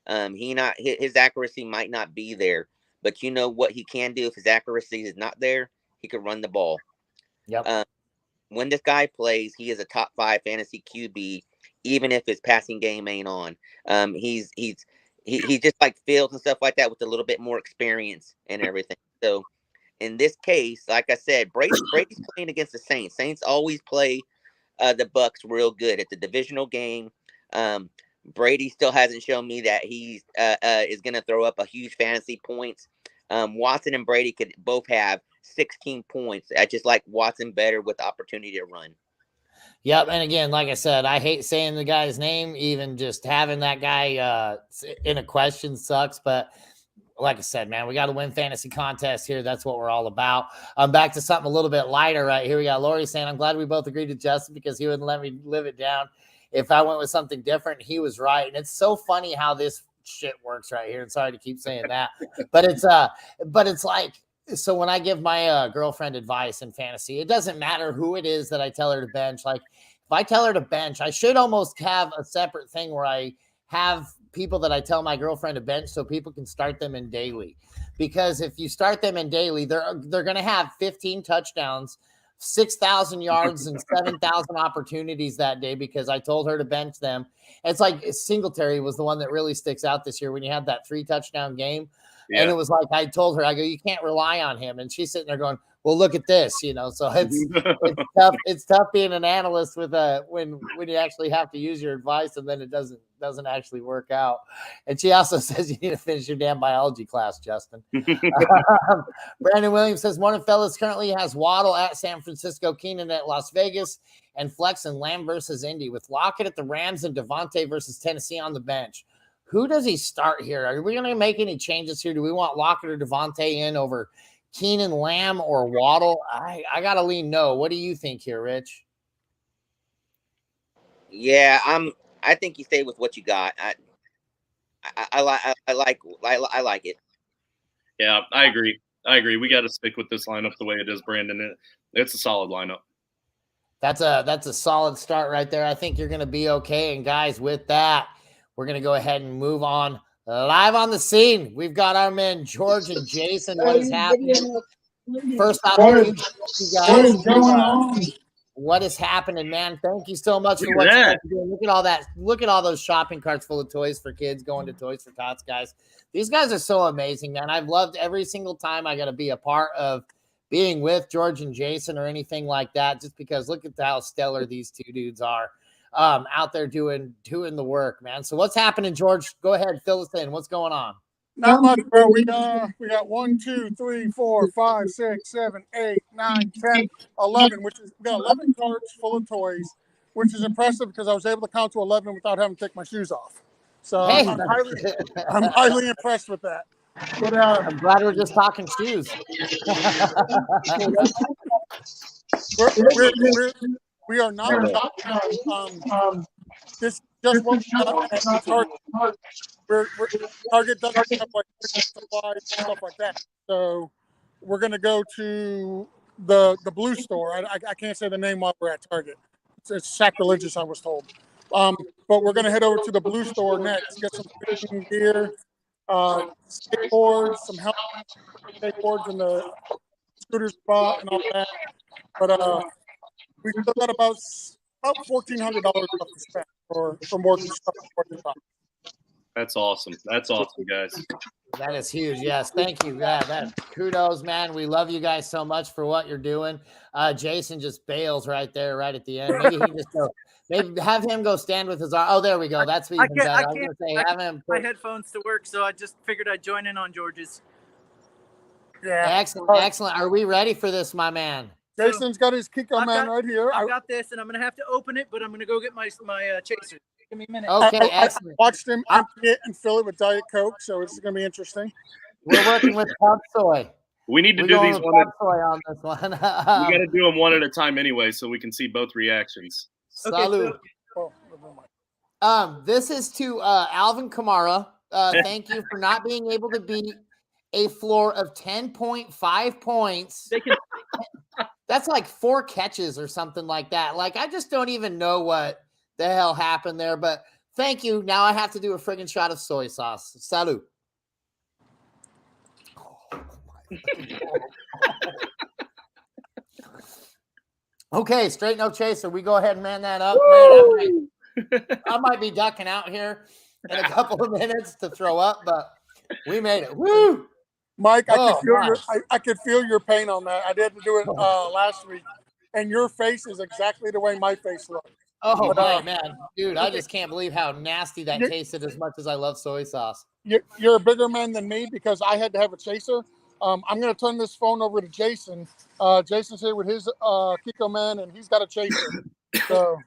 His accuracy might not be there, but you know what he can do if his accuracy is not there? He could run the ball. Yep. When this guy plays, he is a top 5 fantasy QB, even if his passing game ain't on. He's just like Fields and stuff like that with a little bit more experience and everything. So in this case, like I said, Brady's playing against the Saints. Saints always play the Bucks real good at the divisional game. Brady still hasn't shown me that he is going to throw up a huge fantasy points. Watson and Brady could both have 16 points. I just like Watson better with the opportunity to run. Yep. And again, like I said, I hate saying the guy's name. Even just having that guy in a question sucks. But like I said, man, we got to win fantasy contests here. That's what we're all about. Back to something a little bit lighter right here. We got Lori saying, I'm glad we both agreed to Justin because he wouldn't let me live it down. If I went with something different, he was right. And it's so funny how this shit works right here. And sorry to keep saying that, but it's like, so when I give my girlfriend advice in fantasy, it doesn't matter who it is that I tell her to bench. Like if I tell her to bench, I should almost have a separate thing where I have people that I tell my girlfriend to bench so people can start them in daily. Because if you start them in daily, they're going to have 15 touchdowns, 6,000 yards and 7,000 opportunities that day because I told her to bench them. It's like Singletary was the one that really sticks out this year when you had that 3 touchdown game. Yeah. And it was like, I told her, I go, you can't rely on him. And she's sitting there going, well, look at this, you know, so it's tough. It's tough being an analyst with when you actually have to use your advice and then it doesn't actually work out. And she also says you need to finish your damn biology class, Justin. Brandon Williams says, morning fellas, currently has Waddle at San Francisco, Keenan at Las Vegas, and Flex and Lamb versus Indy with Lockett at the Rams and Devontae versus Tennessee on the bench. Who does he start here? Are we going to make any changes here? Do we want Lockett or Devontae in over Keenan, Lamb, or Waddle? I got to lean no. What do you think here, Rich? Yeah, I think you stay with what you got. I like it. Yeah, I agree. We got to stick with this lineup the way it is, Brandon. It's a solid lineup. That's a solid start right there. I think you're going to be okay. And guys, with that, we're going to go ahead and move on. Live on the scene, we've got our men George and Jason. What is happening? First off, you guys, what is happening, man? Thank you so much for what you guys are doing. Look at all that. Look at all those shopping carts full of toys for kids going to Toys for Tots, guys. These guys are so amazing, man. I've loved every single time I got to be a part of being with George and Jason or anything like that, just because look at how stellar these two dudes are. Out there doing the work, man. So what's happening, George? Go ahead, fill us in. What's going on? Not much, bro. We got 1, 2, 3, 4, 5, 6, 7, 8, 9, 10, 11, we got 11 carts full of toys, which is impressive because I was able to count to 11 without having to take my shoes off. So hey. I'm highly impressed with that. But, I'm glad we're just talking shoes. We are not this just what we got at Target. Target doesn't have like supplies and stuff like that. So we're gonna go to the blue store. I can't say the name while we're at Target. It's sacrilegious, I was told. But we're gonna head over to the blue store next, get some fishing gear, skateboards, some help skateboards in the scooter spot and all that. But we still got about $1,400 left to spend for more construction. That's awesome. That's awesome, guys. That is huge. Yes, thank you. Yeah, that kudos, man. We love you guys so much for what you're doing. Jason just bails right there, right at the end. Maybe he just go. Maybe have him go stand with his arm. Oh, there we go. That's even better. I was gonna say have him put my headphones to work, so I just figured I'd join in on George's. Yeah, excellent. Are we ready for this, my man? Jason's got his Kiko man right here. I got this, and I'm going to have to open it, but I'm going to go get my chaser. Give me a minute. Okay, excellent. I watched him empty it and fill it with Diet Coke, so it's going to be interesting. We're working with Pub Soy. We need to do these one on this one. We got to do them one at a time anyway, so we can see both reactions. Salud. This is to Alvin Kamara. Thank you for not being able to beat a floor of 10.5 points. That's like 4 catches or something like that. Like, I just don't even know what the hell happened there, but thank you. Now I have to do a friggin' shot of soy sauce. Salud. Okay, straight no chaser. We go ahead and man that up. Man, I might be ducking out here in a couple of minutes to throw up, but we made it. Woo! Mike, I could feel your pain on that. I didn't do it last week, and your face is exactly the way my face looks. Oh, but, man. Dude, I just can't believe how nasty that tasted as much as I love soy sauce. You're a bigger man than me because I had to have a chaser. I'm going to turn this phone over to Jason. Jason's here with his Kiko man, and he's got a chaser. So,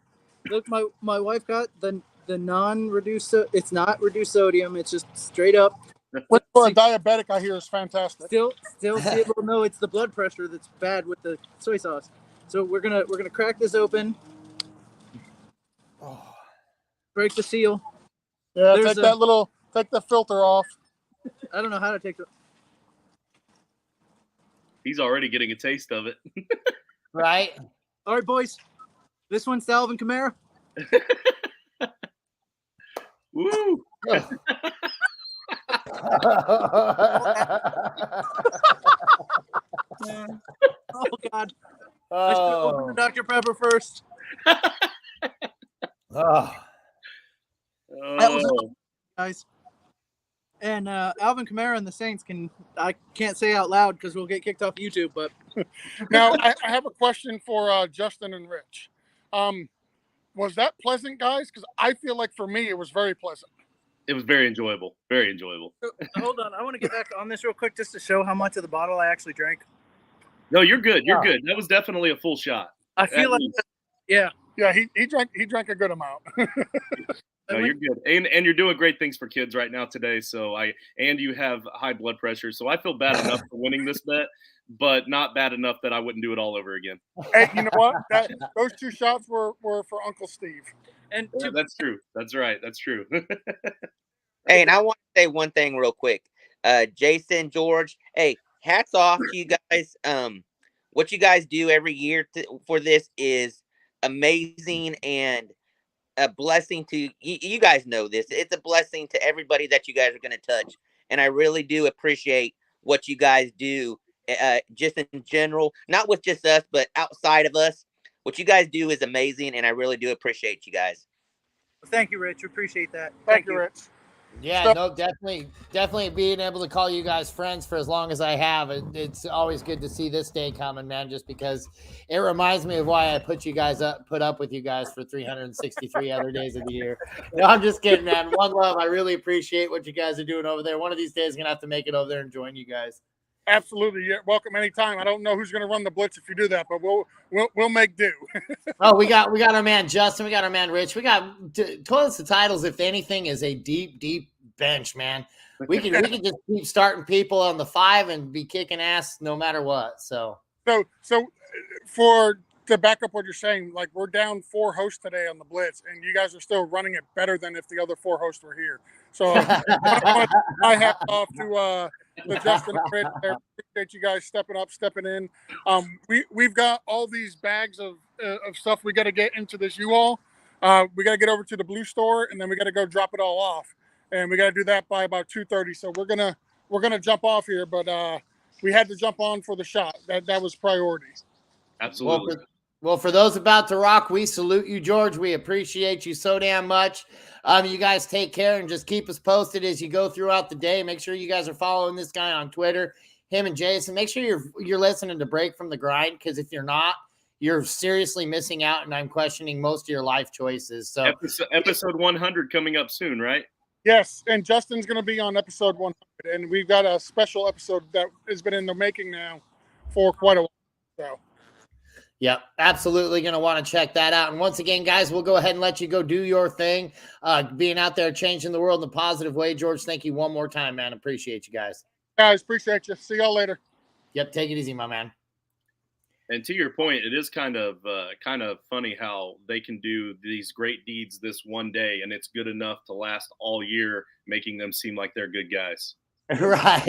look, my wife got the non-reduced. It's not reduced sodium. It's just straight up. Which for a diabetic, I hear is fantastic. Still able to know it's the blood pressure that's bad with the soy sauce. So we're gonna crack this open. Break the seal. Yeah, take the filter off. I don't know how to take it. He's already getting a taste of it. Right? All right, boys. This one's Alvin Kamara. Woo! Oh God! I should have opened the Dr. Pepper first. Oh. That was Oh, nice. And Alvin Kamara and the Saints I can't say out loud because we'll get kicked off YouTube. But Now, I have a question for Justin and Rich. Was that pleasant, guys? Because I feel like for me, it was very pleasant. it was very enjoyable. Very enjoyable. so, hold on, I want to get back on this real quick just to show how much of the bottle I actually drank. No, you're good. You're good. That was definitely a full shot. I feel like, yeah. Yeah, he drank a good amount. No, you're good. And you're doing great things for kids right now today. So and you have high blood pressure. So I feel bad enough for winning this bet, but not bad enough that I wouldn't do it all over again. Hey, you know what? Those 2 shots were for Uncle Steve. And Yeah, that's true. That's right. That's true. Hey, and I want to say one thing real quick. Jason, George, hey, hats off to you guys. What you guys do every year for this is amazing and a blessing to you guys know this. It's a blessing to everybody that you guys are going to touch. And I really do appreciate what you guys do just in general, not with just us, but outside of us. What you guys do is amazing, and I really do appreciate you guys. Thank you, Rich. Appreciate that. Thank you, Rich. Yeah, no, definitely being able to call you guys friends for as long as I have. It's always good to see this day coming, man, just because it reminds me of why I put up with you guys for 363 other days of the year. No, I'm just kidding, man. One love. I really appreciate what you guys are doing over there. One of these days, I'm going to have to make it over there and join you guys. Absolutely. You're welcome anytime. I don't know who's going to run the blitz if you do that, but we'll make do. Oh, we got our man Justin. We got our man Rich. We got Toilets to Titles. If anything, is a deep bench, man. We can just keep starting people on the 5 and be kicking ass no matter what. So to back up what you're saying, like we're down 4 hosts today on the blitz, and you guys are still running it better than if the other 4 hosts were here. So I hat off to Justin and Rich there. Appreciate you guys stepping in. We've got all these bags of stuff we got to get into this U-Haul. We got to get over to the blue store, and then we got to go drop it all off, and we got to do that by about 2:30. So we're gonna jump off here, but we had to jump on for the shot. That was priority. Absolutely. Well, for those about to rock, we salute you, George. We appreciate you so damn much. You guys take care and just keep us posted as you go throughout the day. Make sure you guys are following this guy on Twitter, him and Jason. Make sure you're listening to Break from the Grind, because if you're not, you're seriously missing out, and I'm questioning most of your life choices. So episode 100 coming up soon, right? Yes, and Justin's going to be on episode 100, and we've got a special episode that has been in the making now for quite a while. So. Yep, absolutely going to want to check that out. And once again, guys, we'll go ahead and let you go do your thing, being out there changing the world in a positive way. George, thank you one more time, man. Appreciate you guys. Guys, appreciate you. See y'all later. Yep, take it easy, my man. And to your point, it is kind of funny how they can do these great deeds this one day, and it's good enough to last all year, making them seem like they're good guys. Right.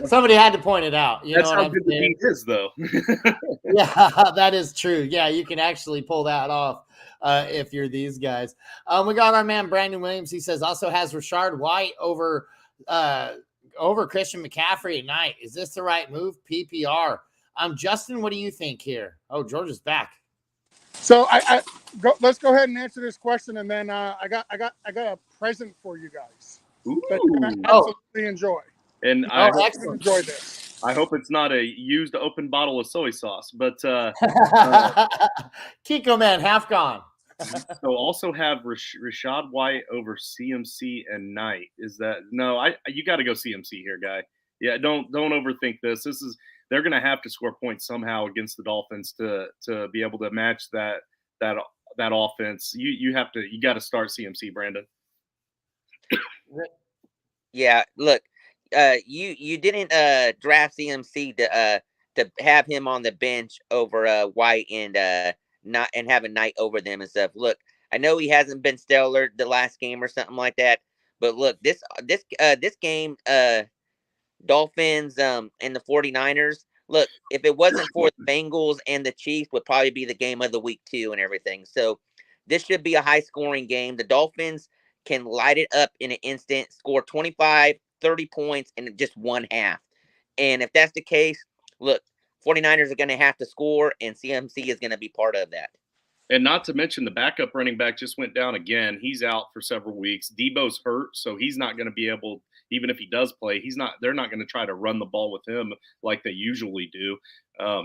Somebody had to point it out. That's how good the deed is, though. Yeah, that is true. Yeah, you can actually pull that off if you're these guys. We got our man Brandon Williams. He says also has Rashard White over Christian McCaffrey at night. Is this the right move? PPR. Justin, what do you think here? Oh, George is back. So let's go ahead and answer this question, and then I got a present for you guys. Ooh. That you're gonna absolutely enjoy. And I enjoy this. I hope it's not a used open bottle of soy sauce, but Kiko man, half gone. So also have Rashad White over CMC and Knight. Is that no? You got to go CMC here, guy. Yeah, don't overthink this. They're going to have to score points somehow against the Dolphins to be able to match that offense. You got to start CMC, Brandon. Yeah, look, you didn't draft CMC to have him on the bench over White and have a Knight over them and stuff. Look, I know he hasn't been stellar the last game or something like that, but look, this game, Dolphins and the 49ers. Look, if it wasn't for the Bengals and the Chiefs, would probably be the game of the week too and everything. So this should be a high scoring game. The Dolphins can light it up in an instant, score 25, 30 points in just one half. And if that's the case, look, 49ers are going to have to score, and CMC is going to be part of that. And not to mention the backup running back just went down again. He's out for several weeks. Debo's hurt, so he's not going to be able, even if he does play, they're not going to try to run the ball with him like they usually do.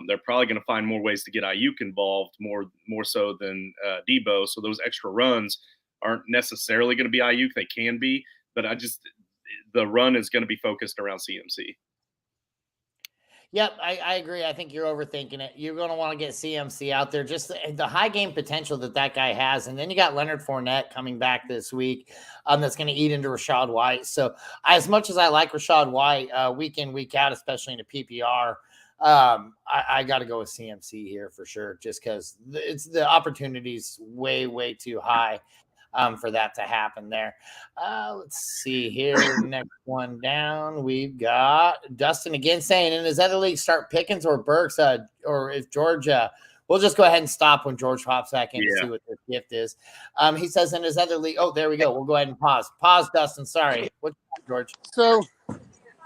They're probably going to find more ways to get Ayuk involved, more so than Debo. So those extra runs aren't necessarily going to be Ayuk. They can be, but the run is going to be focused around CMC. Yep, I agree. I think you're overthinking it. You're going to want to get CMC out there, just the high game potential that guy has. And then you got Leonard Fournette coming back this week that's going to eat into Rachaad White. So as much as I like Rachaad White week in, week out, especially in a PPR, I got to go with CMC here for sure, just because the opportunity's way, way too high for that to happen there. Let's see here. Next one down. We've got Dustin again saying, in his other league, start Pickens or Burks, or if Georgia, we'll just go ahead and stop when George pops back in to see what the gift is. He says in his other league, oh, there we go. We'll go ahead and pause. Pause, Dustin. Sorry. What's that, George?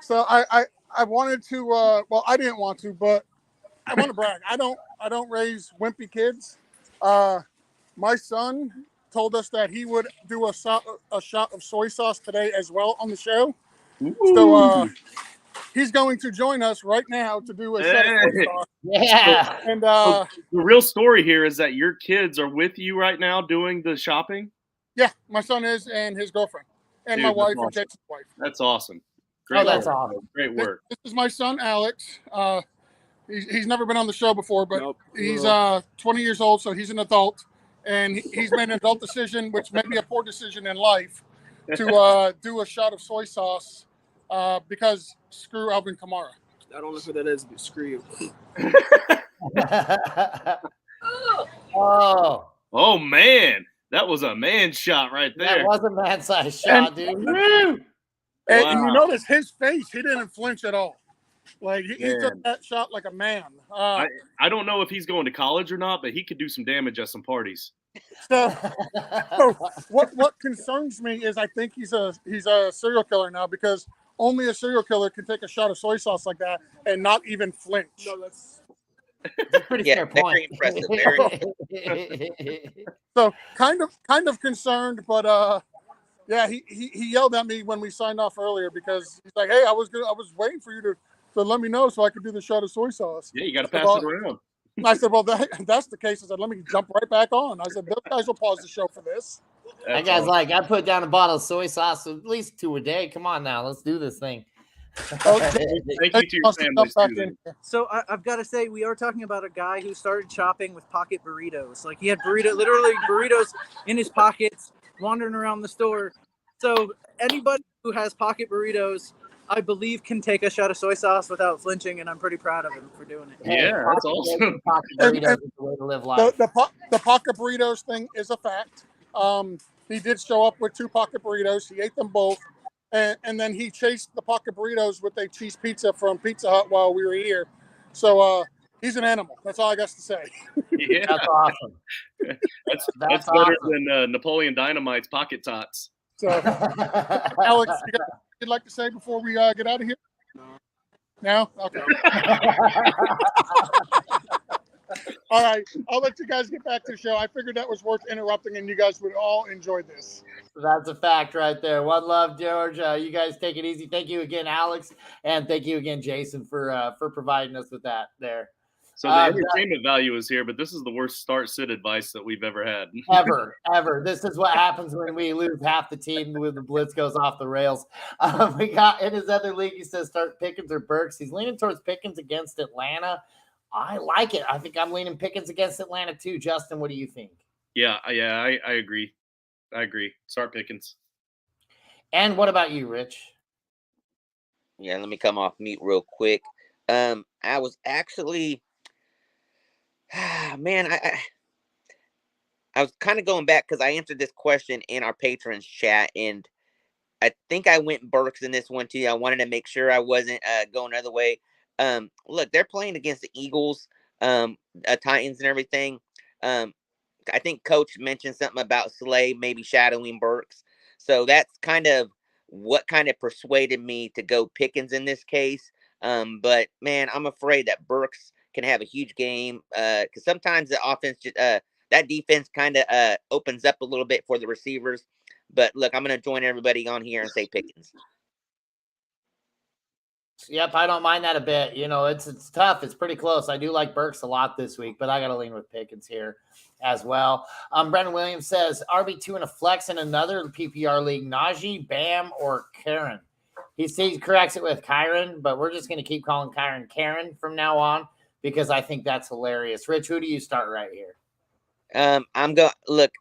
So I wanted to, well, I didn't want to, but I want to brag. I don't raise wimpy kids. My son told us that he would do a shot of soy sauce today as well on the show. Ooh. So he's going to join us right now to do a shot of soy sauce. Yeah. And the real story here is that your kids are with you right now doing the shopping? Yeah, my son is, and his girlfriend, and my wife, and Jason's wife. That's awesome. Great that's awesome. Great work. This is my son, Alex. He's never been on the show before, but he's 20 years old, so he's an adult. And he's made an adult decision, which may be a poor decision in life, to do a shot of soy sauce because screw Alvin Kamara. I don't know who that is, but screw you. Oh, man. That was a man shot right there. That was a man-sized shot, dude. And you notice his face, he didn't flinch at all. Like, he took that shot like a man. I don't know if he's going to college or not, but he could do some damage at some parties. So what concerns me is I think he's a serial killer now, because only a serial killer can take a shot of soy sauce like that and not even flinch. No, that's a pretty fair point. Very impressive. So kind of concerned, but yeah, he yelled at me when we signed off earlier because he's like, "Hey, I was waiting for you to let me know so I could do the shot of soy sauce." Yeah, you got to pass it around. I said, "Well, that's the case." I said, "Let me jump right back on." I said, "Those guys will pause the show for this." That guy's like, I put down a bottle of soy sauce, at least 2 a day. Come on now, let's do this thing. Thank you to your family. So I've got to say, we are talking about a guy who started shopping with pocket burritos. Like, he had literally burritos in his pockets, wandering around the store. So anybody who has pocket burritos, I believe, can take a shot of soy sauce without flinching, and I'm pretty proud of him for doing it. Yeah, that's awesome. Pocket burritos is the way to live life. The pocket burritos thing is a fact. He did show up with 2 pocket burritos. He ate them both. And then he chased the pocket burritos with a cheese pizza from Pizza Hut while we were here. So he's an animal. That's all I got to say. Yeah. That's awesome. That's better than Napoleon Dynamite's pocket tots. So, Alex, you got anything you'd like to say before we get out of here? No? Okay. All right. I'll let you guys get back to the show. I figured that was worth interrupting, and you guys would all enjoy this. That's a fact right there. One love, George. You guys take it easy. Thank you again, Alex, and thank you again, Jason, for providing us with that there. So the entertainment value is here, but this is the worst start-sit advice that we've ever had. Ever. This is what happens when we lose half the team when the blitz goes off the rails. We got in his other league, he says start Pickens or Burks. He's leaning towards Pickens against Atlanta. I like it. I think I'm leaning Pickens against Atlanta too. Justin, what do you think? Yeah, I agree. Start Pickens. And what about you, Rich? Yeah, let me come off mute real quick. I was actually, man, I was kind of going back because I answered this question in our patrons chat, and I think I went Burks in this one too. I wanted to make sure I wasn't going the other way. Look, they're playing against the Eagles, Titans and everything. I think Coach mentioned something about Slay maybe shadowing Burks. So that's kind of what kind of persuaded me to go Pickens in this case. But man, I'm afraid that Burks can have a huge game. Because sometimes the offense, that defense kind of opens up a little bit for the receivers. But look, I'm going to join everybody on here and say Pickens. Yep, I don't mind that a bit. You know, it's tough. It's pretty close. I do like Burks a lot this week, but I got to lean with Pickens here as well. Brendan Williams says RB2 in a flex in another PPR league, Najee, Bam, or Karen. He corrects it with Kyron, but we're just going to keep calling Kyron Karen from now on because I think that's hilarious. Rich, who do you start right here? I'm going look,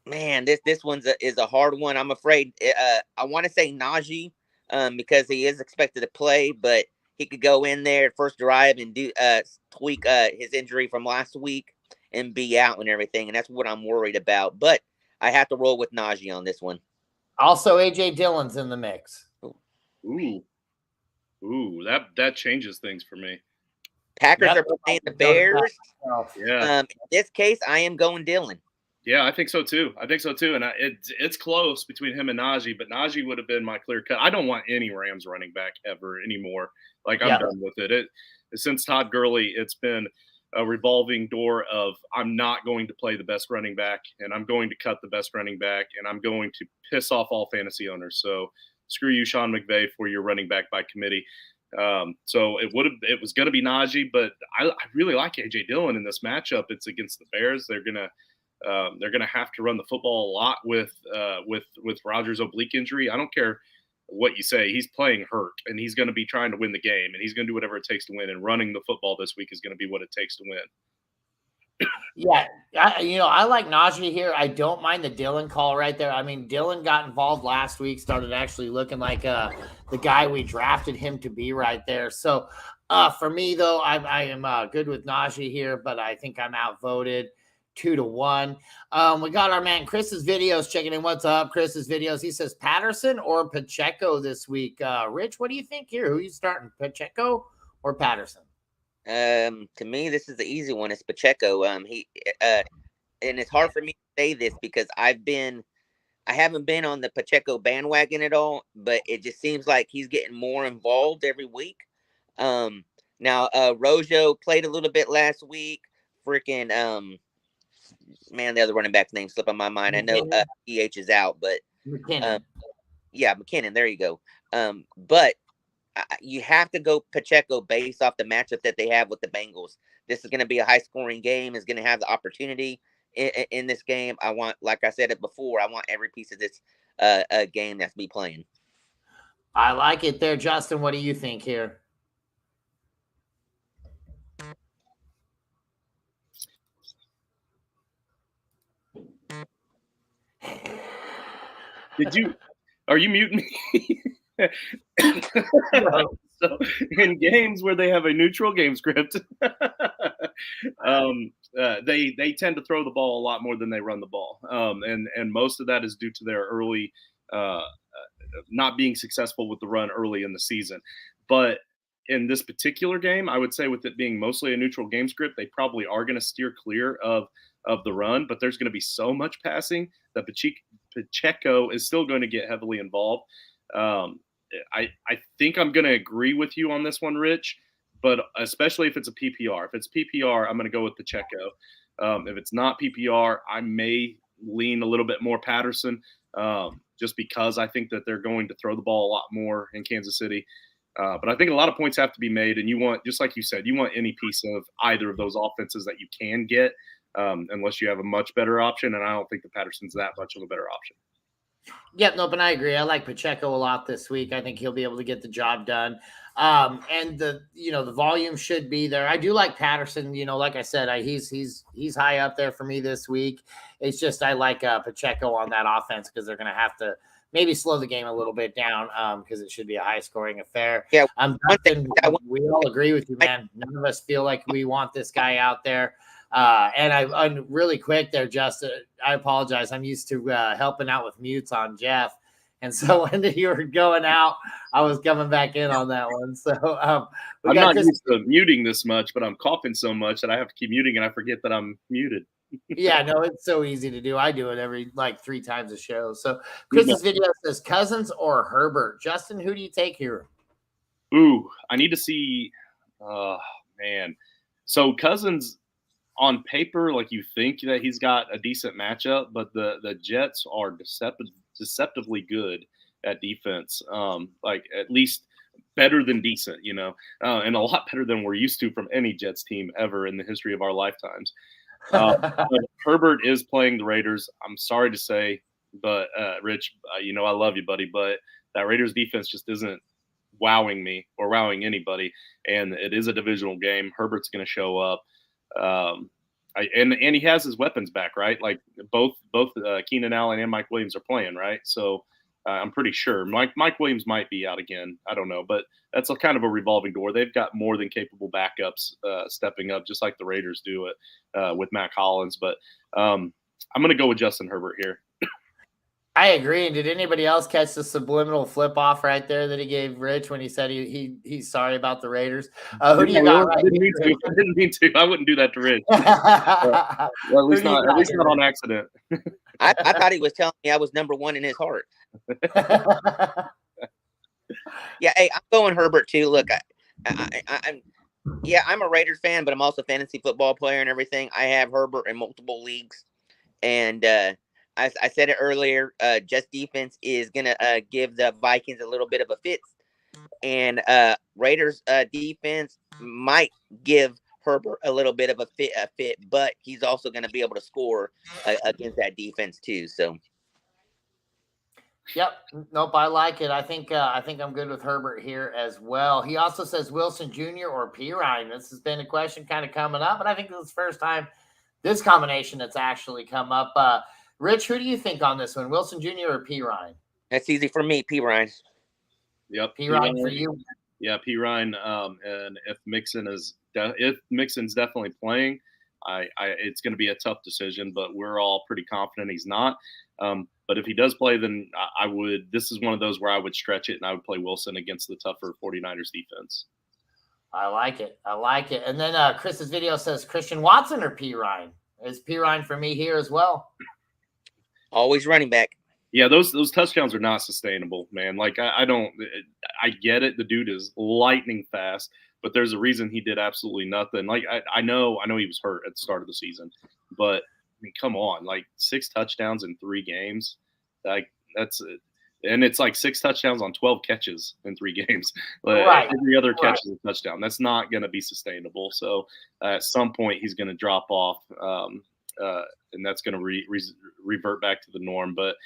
man. This one's is a hard one. I'm afraid. I want to say Najee. Because he is expected to play, but he could go in there first drive and do tweak his injury from last week and be out and everything, and that's what I'm worried about. But I have to roll with Najee on this one. Also, AJ Dillon's in the mix. Ooh, that changes things for me. Packers are playing the Bears. Yeah. In this case, I am going Dillon. Yeah, I think so too. And it's close between him and Najee, but Najee would have been my clear cut. I don't want any Rams running back ever anymore. Like I'm done with it. Since Todd Gurley, it's been a revolving door of I'm not going to play the best running back, and I'm going to cut the best running back, and I'm going to piss off all fantasy owners. So screw you, Sean McVay, for your running back by committee. So it was going to be Najee, but I really like AJ Dillon in this matchup. It's against the Bears. They're gonna have to run the football a lot with Rodgers' oblique injury. I don't care what you say. He's playing hurt, and he's going to be trying to win the game, and he's going to do whatever it takes to win. And running the football this week is going to be what it takes to win. Yeah, I like Najee here. I don't mind the Dillon call right there. I mean, Dillon got involved last week, started actually looking like the guy we drafted him to be right there. So for me, though, I am good with Najee here, but I think I'm outvoted 2-1. We got our man Chris's videos checking in. What's up, Chris's videos? He says Patterson or Pacheco this week. Rich, what do you think here? Who are you starting, Pacheco or Patterson? To me, this is the easy one. It's Pacheco. And it's hard for me to say this because I haven't been on the Pacheco bandwagon at all, but it just seems like he's getting more involved every week. Now Rojo played a little bit last week. Freaking man, the other running back's name slipping my mind. McKinnon. I know PH is out, but McKinnon. McKinnon. There you go. But you have to go Pacheco based off the matchup that they have with the Bengals. This is going to be a high-scoring game. Is going to have the opportunity in this game. I want, like I said it before, I want every piece of this game that's be playing. I like it there, Justin. What do you think here? Are you muting me? So in games where they have a neutral game script, they tend to throw the ball a lot more than they run the ball. And most of that is due to their early not being successful with the run early in the season. But in this particular game, I would say with it being mostly a neutral game script, they probably are going to steer clear of the run, but there's going to be so much passing that Pacheco is still going to get heavily involved. I think I'm going to agree with you on this one, Rich, but especially if it's a PPR. If it's PPR, I'm going to go with Pacheco. If it's not PPR, I may lean a little bit more Patterson just because I think that they're going to throw the ball a lot more in Kansas City. But I think a lot of points have to be made, and you want, just like you said, you want any piece of either of those offenses that you can get unless you have a much better option, and I don't think the Patterson's that much of a better option. Yep, nope, and I agree. I like Pacheco a lot this week. I think he'll be able to get the job done. And the volume should be there. I do like Patterson. Like I said, he's high up there for me this week. It's just I like Pacheco on that offense because they're going to have to maybe slow the game a little bit down because it should be a high-scoring affair. Yeah, we all agree with you, man. None of us feel like we want this guy out there. And I'm really quick there, Justin. I apologize. I'm used to helping out with mutes on Jeff. And so when you were going out, I was coming back in on that one. So I'm not used to muting this much, but I'm coughing so much that I have to keep muting and I forget that I'm muted. Yeah, no, it's so easy to do. I do it every 3 times a show. So Chris's video says Cousins or Herbert. Justin, who do you take here? Ooh, I need to see. Man. So Cousins, on paper, like you think that he's got a decent matchup, but the Jets are deceptively good at defense. Like at least better than decent, and a lot better than we're used to from any Jets team ever in the history of our lifetimes. But Herbert is playing the Raiders. I'm sorry to say, but Rich, I love you, buddy, but that Raiders defense just isn't wowing me or wowing anybody, and it is a divisional game. Herbert's going to show up, and he has his weapons back, right? Like both Keenan Allen and Mike Williams are playing, right? So I'm pretty sure Mike Williams might be out again. I don't know, but that's a kind of a revolving door. They've got more than capable backups stepping up, just like the Raiders do it with Matt Collins. But I'm going to go with Justin Herbert here. I agree. And did anybody else catch the subliminal flip off right there that he gave Rich when he said he's sorry about the Raiders? Who do you got right here? I didn't mean to. I wouldn't do that to Rich. Well, at least not on accident. I thought he was telling me I was number one in his heart. Yeah, hey, I'm going Herbert too. Look, I'm a Raiders fan, but I'm also a fantasy football player and everything. I have Herbert in multiple leagues, and I said it earlier. Jets defense is gonna give the Vikings a little bit of a fit, and Raiders defense might give Herbert a little bit of a fit, but he's also going to be able to score against that defense too. So, yep, nope, I like it. I think I'm good with Herbert here as well. He also says Wilson Jr. or Pirine. This has been a question kind of coming up, but I think this is the first time this combination that's actually come up. Rich, who do you think on this one, Wilson Jr. or Pirine? That's easy for me, Pirine. Yep, Pirine for you. Yeah, Pirine. And if Mixon's definitely playing, it's going to be a tough decision, but we're all pretty confident he's not. But if he does play, then I would. This is one of those where I would stretch it and I would play Wilson against the tougher 49ers defense. I like it. And then Chris's video says Christian Watson or Pirine. Is Pirine for me here as well? Always running back. Yeah, those touchdowns are not sustainable, man. Like I get it. The dude is lightning fast, but there's a reason he did absolutely nothing. Like I know he was hurt at the start of the season, but I mean, come on, like 6 touchdowns in 3 games, like that's it. And it's like 6 touchdowns on 12 catches in 3 games. Right. Every other catch is a touchdown. That's not going to be sustainable. So at some point he's going to drop off, and that's going to revert back to the norm. But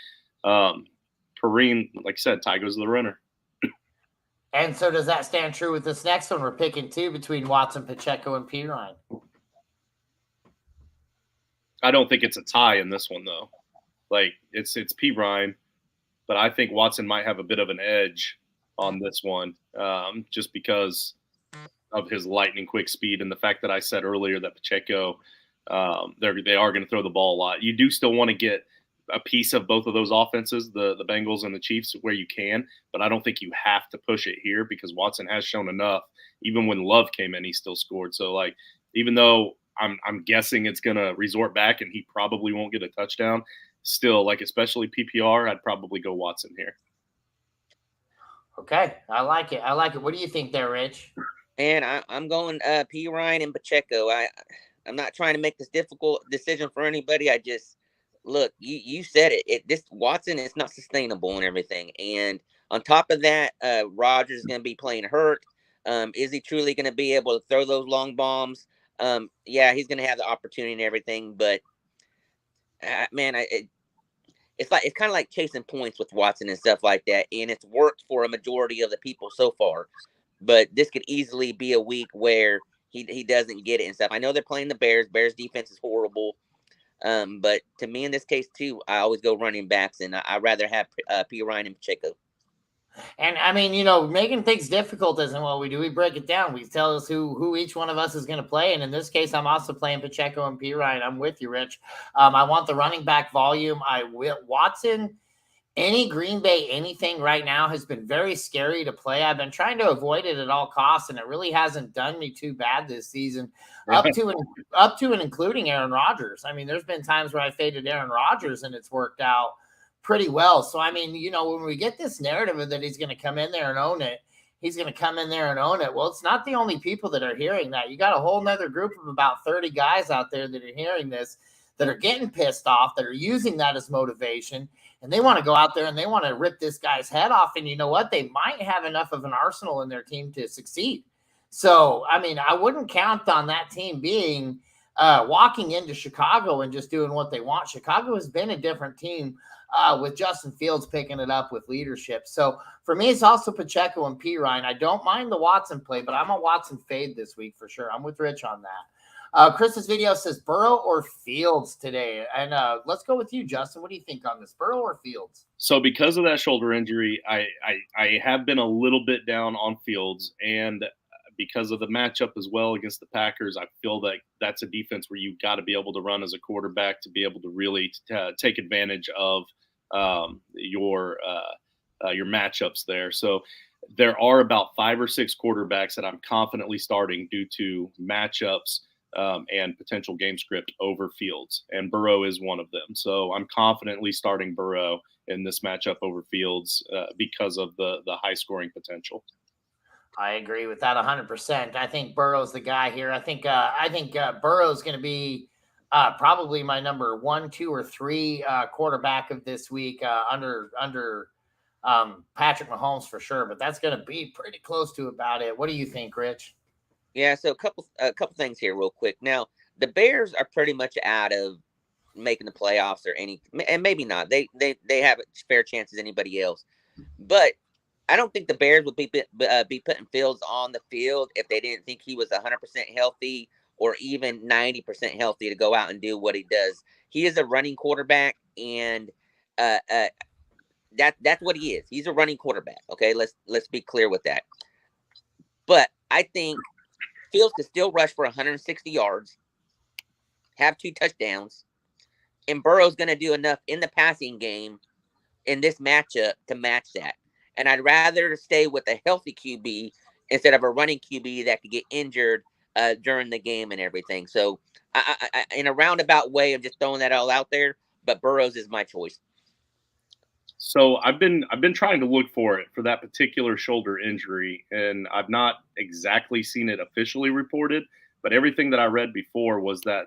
Perrine, like I said, Ty goes to the runner. And so does that stand true with this next one? We're picking 2 between Watson, Pacheco, and Pirine. I don't think it's a tie in this one, though. Like, it's Pirine, but I think Watson might have a bit of an edge on this one just because of his lightning quick speed and the fact that I said earlier that Pacheco, they are going to throw the ball a lot. You do still want to get a piece of both of those offenses, the Bengals and the Chiefs, where you can, but I don't think you have to push it here because Watson has shown enough. Even when Love came in, he still scored. So, like, even though I'm guessing it's going to resort back and he probably won't get a touchdown, still, like, especially PPR, I'd probably go Watson here. Okay, I like it. What do you think there, Rich? And I'm going Pirine and Pacheco. I'm not trying to make this difficult decision for anybody. I just look, you said it. This Watson is not sustainable and everything. And on top of that, Rodgers is going to be playing hurt. Is he truly going to be able to throw those long bombs? Yeah, he's going to have the opportunity and everything. But man, it's kind of like chasing points with Watson and stuff like that. And it's worked for a majority of the people so far. But this could easily be a week where he doesn't get it and stuff. I know they're playing the Bears. Bears defense is horrible. But to me, in this case, too, I always go running backs, and I'd rather have Pirine and Pacheco. And, I mean, making things difficult isn't what we do. We break it down. We tell us who each one of us is going to play. And in this case, I'm also playing Pacheco and Pirine. I'm with you, Rich. I want the running back volume. Watson, any Green Bay anything right now has been very scary to play. I've been trying to avoid it at all costs, and it really hasn't done me too bad this season, up to and including Aaron Rodgers. I mean, there's been times where I faded Aaron Rodgers, and it's worked out pretty well. So, I mean, when we get this narrative that he's going to come in there and own it, he's going to come in there and own it. Well, it's not the only people that are hearing that. You got a whole nother group of about 30 guys out there that are hearing this, that are getting pissed off, that are using that as motivation, and they want to go out there and they want to rip this guy's head off. And you know what? They might have enough of an arsenal in their team to succeed. So, I mean, I wouldn't count on that team being walking into Chicago and just doing what they want. Chicago has been a different team with Justin Fields picking it up with leadership. So for me, it's also Pacheco and P. Ryan. I don't mind the Watson play, but I'm a Watson fade this week for sure. I'm with Rich on that. Chris's video says Burrow or Fields today. And let's go with you, Justin. What do you think on this, Burrow or Fields? So because of that shoulder injury, I have been a little bit down on Fields, and because of the matchup as well against the Packers, I feel that that's a defense where you've got to be able to run as a quarterback to be able to really take advantage of your matchups there. So there are about 5 or 6 quarterbacks that I'm confidently starting due to matchups and potential game script over Fields, and Burrow is one of them. So I'm confidently starting Burrow in this matchup over Fields because of the high scoring potential. I agree with that 100%. I think Burrow's the guy here. I think Burrow's going to be probably my number 1, 2, or 3 quarterback of this week under Patrick Mahomes for sure. But that's going to be pretty close to about it. What do you think, Rich? Yeah, so a couple things here real quick. Now, the Bears are pretty much out of making the playoffs or any, and maybe not. They have a fair chance as anybody else, but I don't think the Bears would be putting Fields on the field if they didn't think he was 100% healthy or even 90% healthy to go out and do what he does. He is a running quarterback, and that's what he is. He's a running quarterback. Okay, let's be clear with that. But I think Fields could still rush for 160 yards, have 2 touchdowns, and Burrow's going to do enough in the passing game in this matchup to match that. And I'd rather stay with a healthy QB instead of a running QB that could get injured during the game and everything. So I in a roundabout way, I'm just throwing that all out there, but Burrows is my choice. So I've been trying to look for that particular shoulder injury, and I've not exactly seen it officially reported, but everything that I read before was that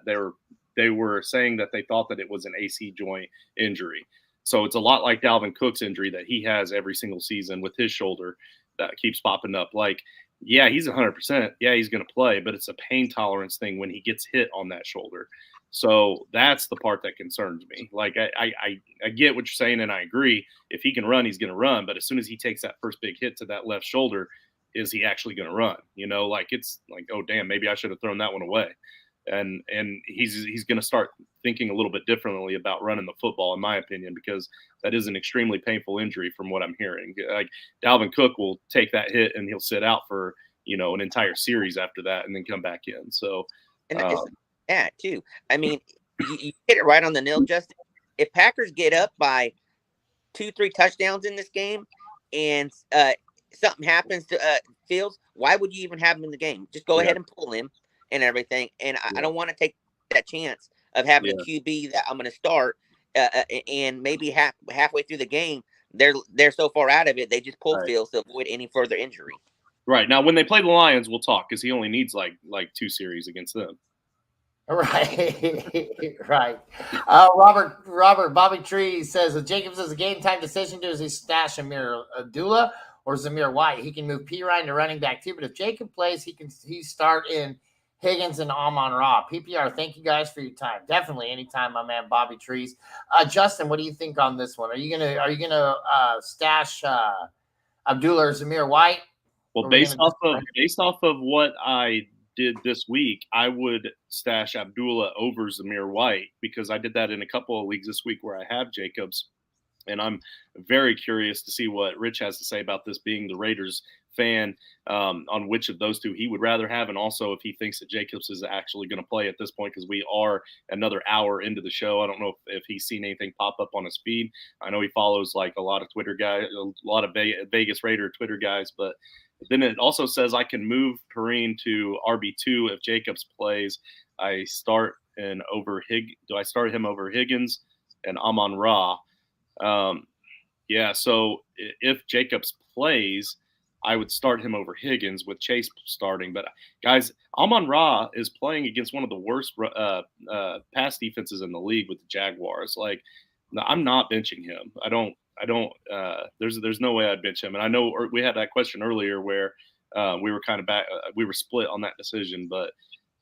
they were saying that they thought that it was an AC joint injury. So it's a lot like Dalvin Cook's injury that he has every single season with his shoulder that keeps popping up. Like, yeah, he's 100%. Yeah, he's going to play, but it's a pain tolerance thing when he gets hit on that shoulder. So that's the part that concerns me. Like, I get what you're saying, and I agree. If he can run, he's going to run. But as soon as he takes that first big hit to that left shoulder, is he actually going to run? You know, like, it's like, oh, damn, maybe I should have thrown that one away. And he's going to start thinking a little bit differently about running the football, in my opinion, because that is an extremely painful injury from what I'm hearing. Like, Dalvin Cook will take that hit and he'll sit out for, an entire series after that and then come back in. So, and that too. I mean, you hit it right on the nail, Justin. If Packers get up by 2-3 touchdowns in this game and something happens to Fields, why would you even have him in the game? Just go ahead and pull him and everything. And I don't want to take that chance of having a QB that I'm going to start and maybe halfway through the game, they're so far out of it, they just pull Fields to avoid any further injury. Right. Now, when they play the Lions, we'll talk, because he only needs like 2 series against them. Right. Right. Robert Bobby Tree says, if Jacobs is a game time decision, does he stash Amir Abdullah or Zamir White? He can move P. Ryan to running back too, but if Jacob plays, he start in Higgins and Amon-Ra. PPR, thank you guys for your time. Definitely anytime, my man Bobby Trees. Justin, what do you think on this one? Are you gonna stash Abdullah or Zamir White? Well, based off of what I did this week, I would stash Abdullah over Zamir White, because I did that in a couple of leagues this week where I have Jacobs, and I'm very curious to see what Rich has to say about this, being the Raiders fan, on which of those two he would rather have, and also if he thinks that Jacobs is actually going to play at this point, because we are another hour into the show. I don't know if he's seen anything pop up on his feed. I know he follows like a lot of Twitter guys, a lot of Vegas Raider Twitter guys, but then it also says I can move Perrine to RB2 if Jacobs plays. Do I start him over Higgins and Amon-Ra? So if Jacobs plays, I would start him over Higgins with Chase starting. But guys, Amon-Ra is playing against one of the worst pass defenses in the league with the Jaguars. Like, I'm not benching him. I don't. There's no way I'd bench him. And I know we had that question earlier where we were kind of back. We were split on that decision, but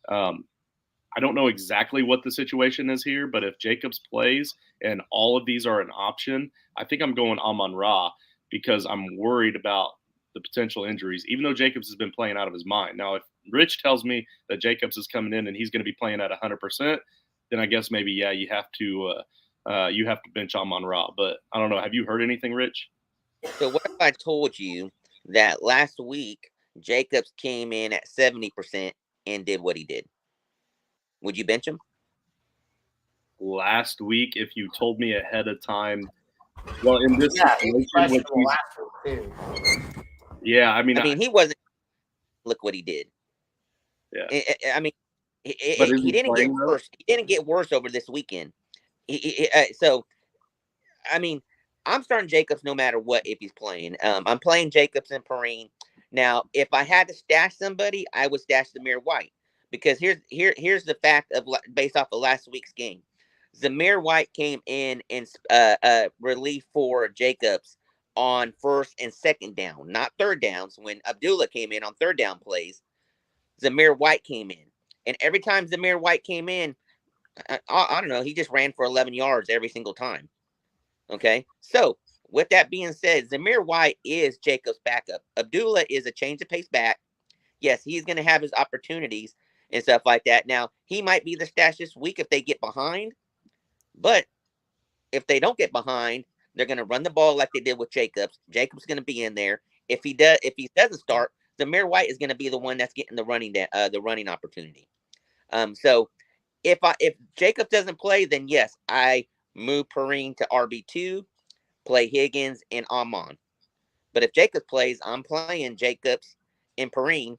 I don't know exactly what the situation is here. But if Jacobs plays and all of these are an option, I think I'm going Amon-Ra because I'm worried about the potential injuries, even though Jacobs has been playing out of his mind. Now, if Rich tells me that Jacobs is coming in and he's going to be playing at 100%, then I guess maybe, yeah, you have to bench Amon-Ra. But I don't know. Have you heard anything, Rich? So what if I told you that last week Jacobs came in at 70% and did what he did? Would you bench him? Last week, if you told me ahead of time, well, in this situation, yeah, I mean, he wasn't. Look what he did. Yeah, I mean, he didn't get worse. He didn't get worse over this weekend. So, I mean, I'm starting Jacobs no matter what if he's playing. I'm playing Jacobs and Perrine. Now, if I had to stash somebody, I would stash Zamir White because here's the fact of based off of last week's game. Zamir White came in relief for Jacobs on first and second down, not third downs. When Abdullah came in on third down plays, Zamir White came in. And every time Zamir White came in, I don't know, he just ran for 11 yards every single time. Okay? So, with that being said, Zamir White is Jacobs' backup. Abdullah is a change of pace back. Yes, he's going to have his opportunities and stuff like that. Now, he might be the stash this week if they get behind. But if they don't get behind, they're going to run the ball like they did with Jacobs. Jacobs going to be in there. If he doesn't start, Zamir White is going to be the one that's getting the running opportunity. So if Jacobs doesn't play, then yes, I move Perrine to RB2, play Higgins and Amon. But if Jacobs plays, I'm playing Jacobs and Perrine,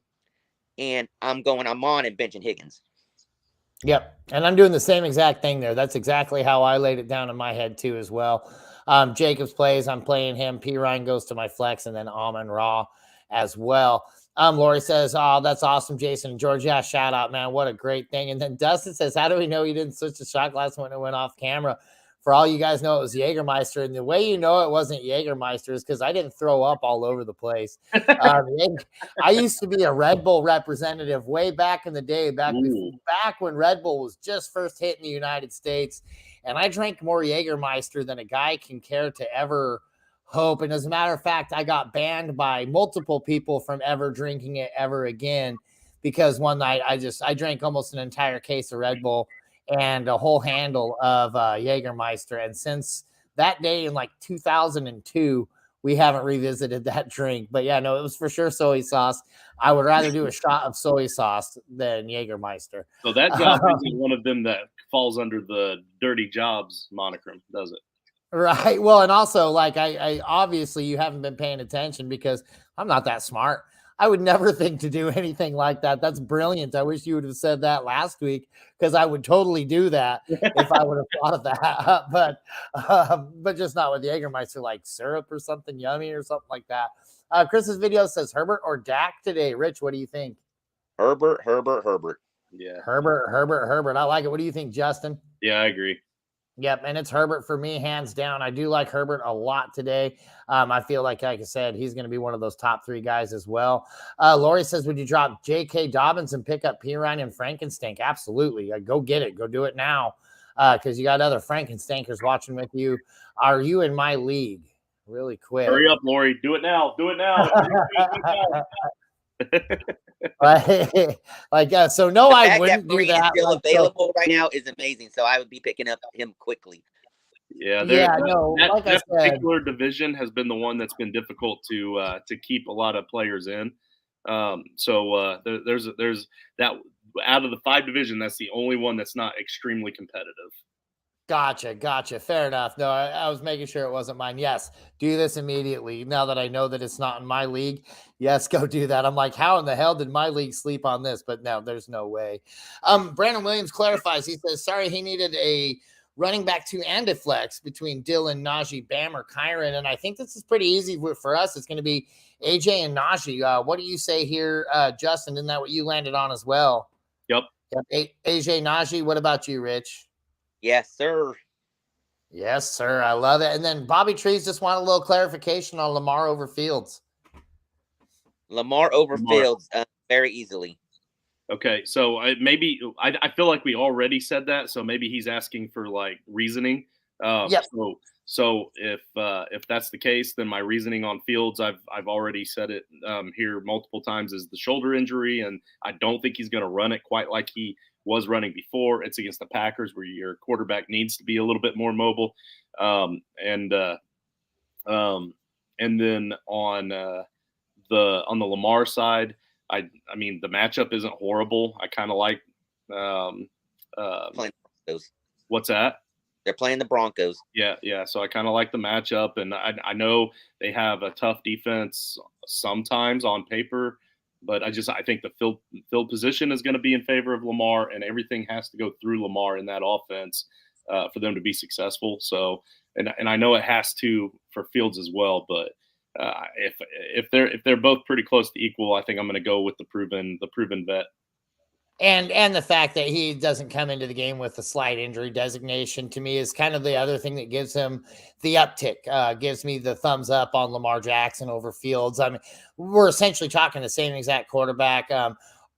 and I'm going Amon and benching Higgins. Yep. And I'm doing the same exact thing there. That's exactly how I laid it down in my head too as well. Jacobs plays, I'm playing him. P. Ryan goes to my flex, and then Amon-Ra as well. Lori says, oh, that's awesome, Jason and George. Yeah, shout out, man. What a great thing. And then Dustin says, how do we know he didn't switch the shot glass when it went off camera? For all you guys know, it was Jägermeister. And the way you know it wasn't Jägermeister is because I didn't throw up all over the place. I used to be a Red Bull representative way back in the day, back when Red Bull was just first hitting the United States. And I drank more Jägermeister than a guy can care to ever hope. And as a matter of fact, I got banned by multiple people from ever drinking it ever again because one night I drank almost an entire case of Red Bull and a whole handle of Jägermeister. And since that day in like 2002, we haven't revisited that drink. But yeah, no, it was for sure soy sauce. I would rather do a shot of soy sauce than Jägermeister. So that job isn't one of them that falls under the dirty jobs monogram, does it? Right. Well, and also like I obviously you haven't been paying attention because I'm not that smart. I would never think to do anything like that. That's brilliant. I wish you would have said that last week because I would totally do that if I would have thought of that. But just not with Jägermeister, like syrup or something yummy or something like that. Chris's video says Herbert or Dak today. Rich, what do you think? Herbert. Yeah. Herbert. I like it. What do you think, Justin? Yeah, I agree. Yep, and it's Herbert for me, hands down. I do like Herbert a lot today. I feel like I said, he's going to be one of those top three guys as well. Lori says, would you drop J.K. Dobbins and pick up P. Ryan and Frankenstank? Absolutely. Go get it. Go do it now because you got other Frankenstankers watching with you. Are you in my league? Really quick. Hurry up, Lori. Do it now. Do it now. So no, I wouldn't do that. Still available right now is amazing. So I would be picking up him quickly. Yeah, no. That particular division has been the one that's been difficult to keep a lot of players in. So there's that out of the 5 division, that's the only one that's not extremely competitive. Gotcha. Fair enough. No, I was making sure it wasn't mine. Yes, do this immediately. Now that I know that it's not in my league, yes, go do that. I'm like, how in the hell did my league sleep on this? But no, there's no way. Brandon Williams clarifies. He says, sorry, he needed a running back 2 and a flex between Dylan, Najee, Bam, or Kyron. And I think this is pretty easy for us. It's going to be AJ and Najee. What do you say here, Justin? Isn't that what you landed on as well? Yep. AJ, Najee. What about you, Rich? Yes, sir. Yes, sir. I love it. And then Bobby Trees just want a little clarification on Lamar over Fields. Lamar over Fields very easily. Okay, so I feel like we already said that, so maybe he's asking for like reasoning. Yep. So if that's the case, then my reasoning on Fields, I've already said it here multiple times, is the shoulder injury, and I don't think he's going to run it quite like he was running before. It's against the Packers, where your quarterback needs to be a little bit more mobile. And then on the Lamar side, I mean, the matchup isn't horrible. I kind of like Playing the Broncos. What's that? They're playing the Broncos. Yeah. So I kind of like the matchup, and I know they have a tough defense sometimes on paper, but I think the field position is going to be in favor of Lamar, and everything has to go through Lamar in that offense for them to be successful. So, and I know it has to for Fields as well, but if they're both pretty close to equal, I think I'm going to go with the proven vet. And the fact that he doesn't come into the game with a slight injury designation, to me, is kind of the other thing that gives him the uptick, gives me the thumbs up on Lamar Jackson over Fields. I mean, we're essentially talking the same exact quarterback,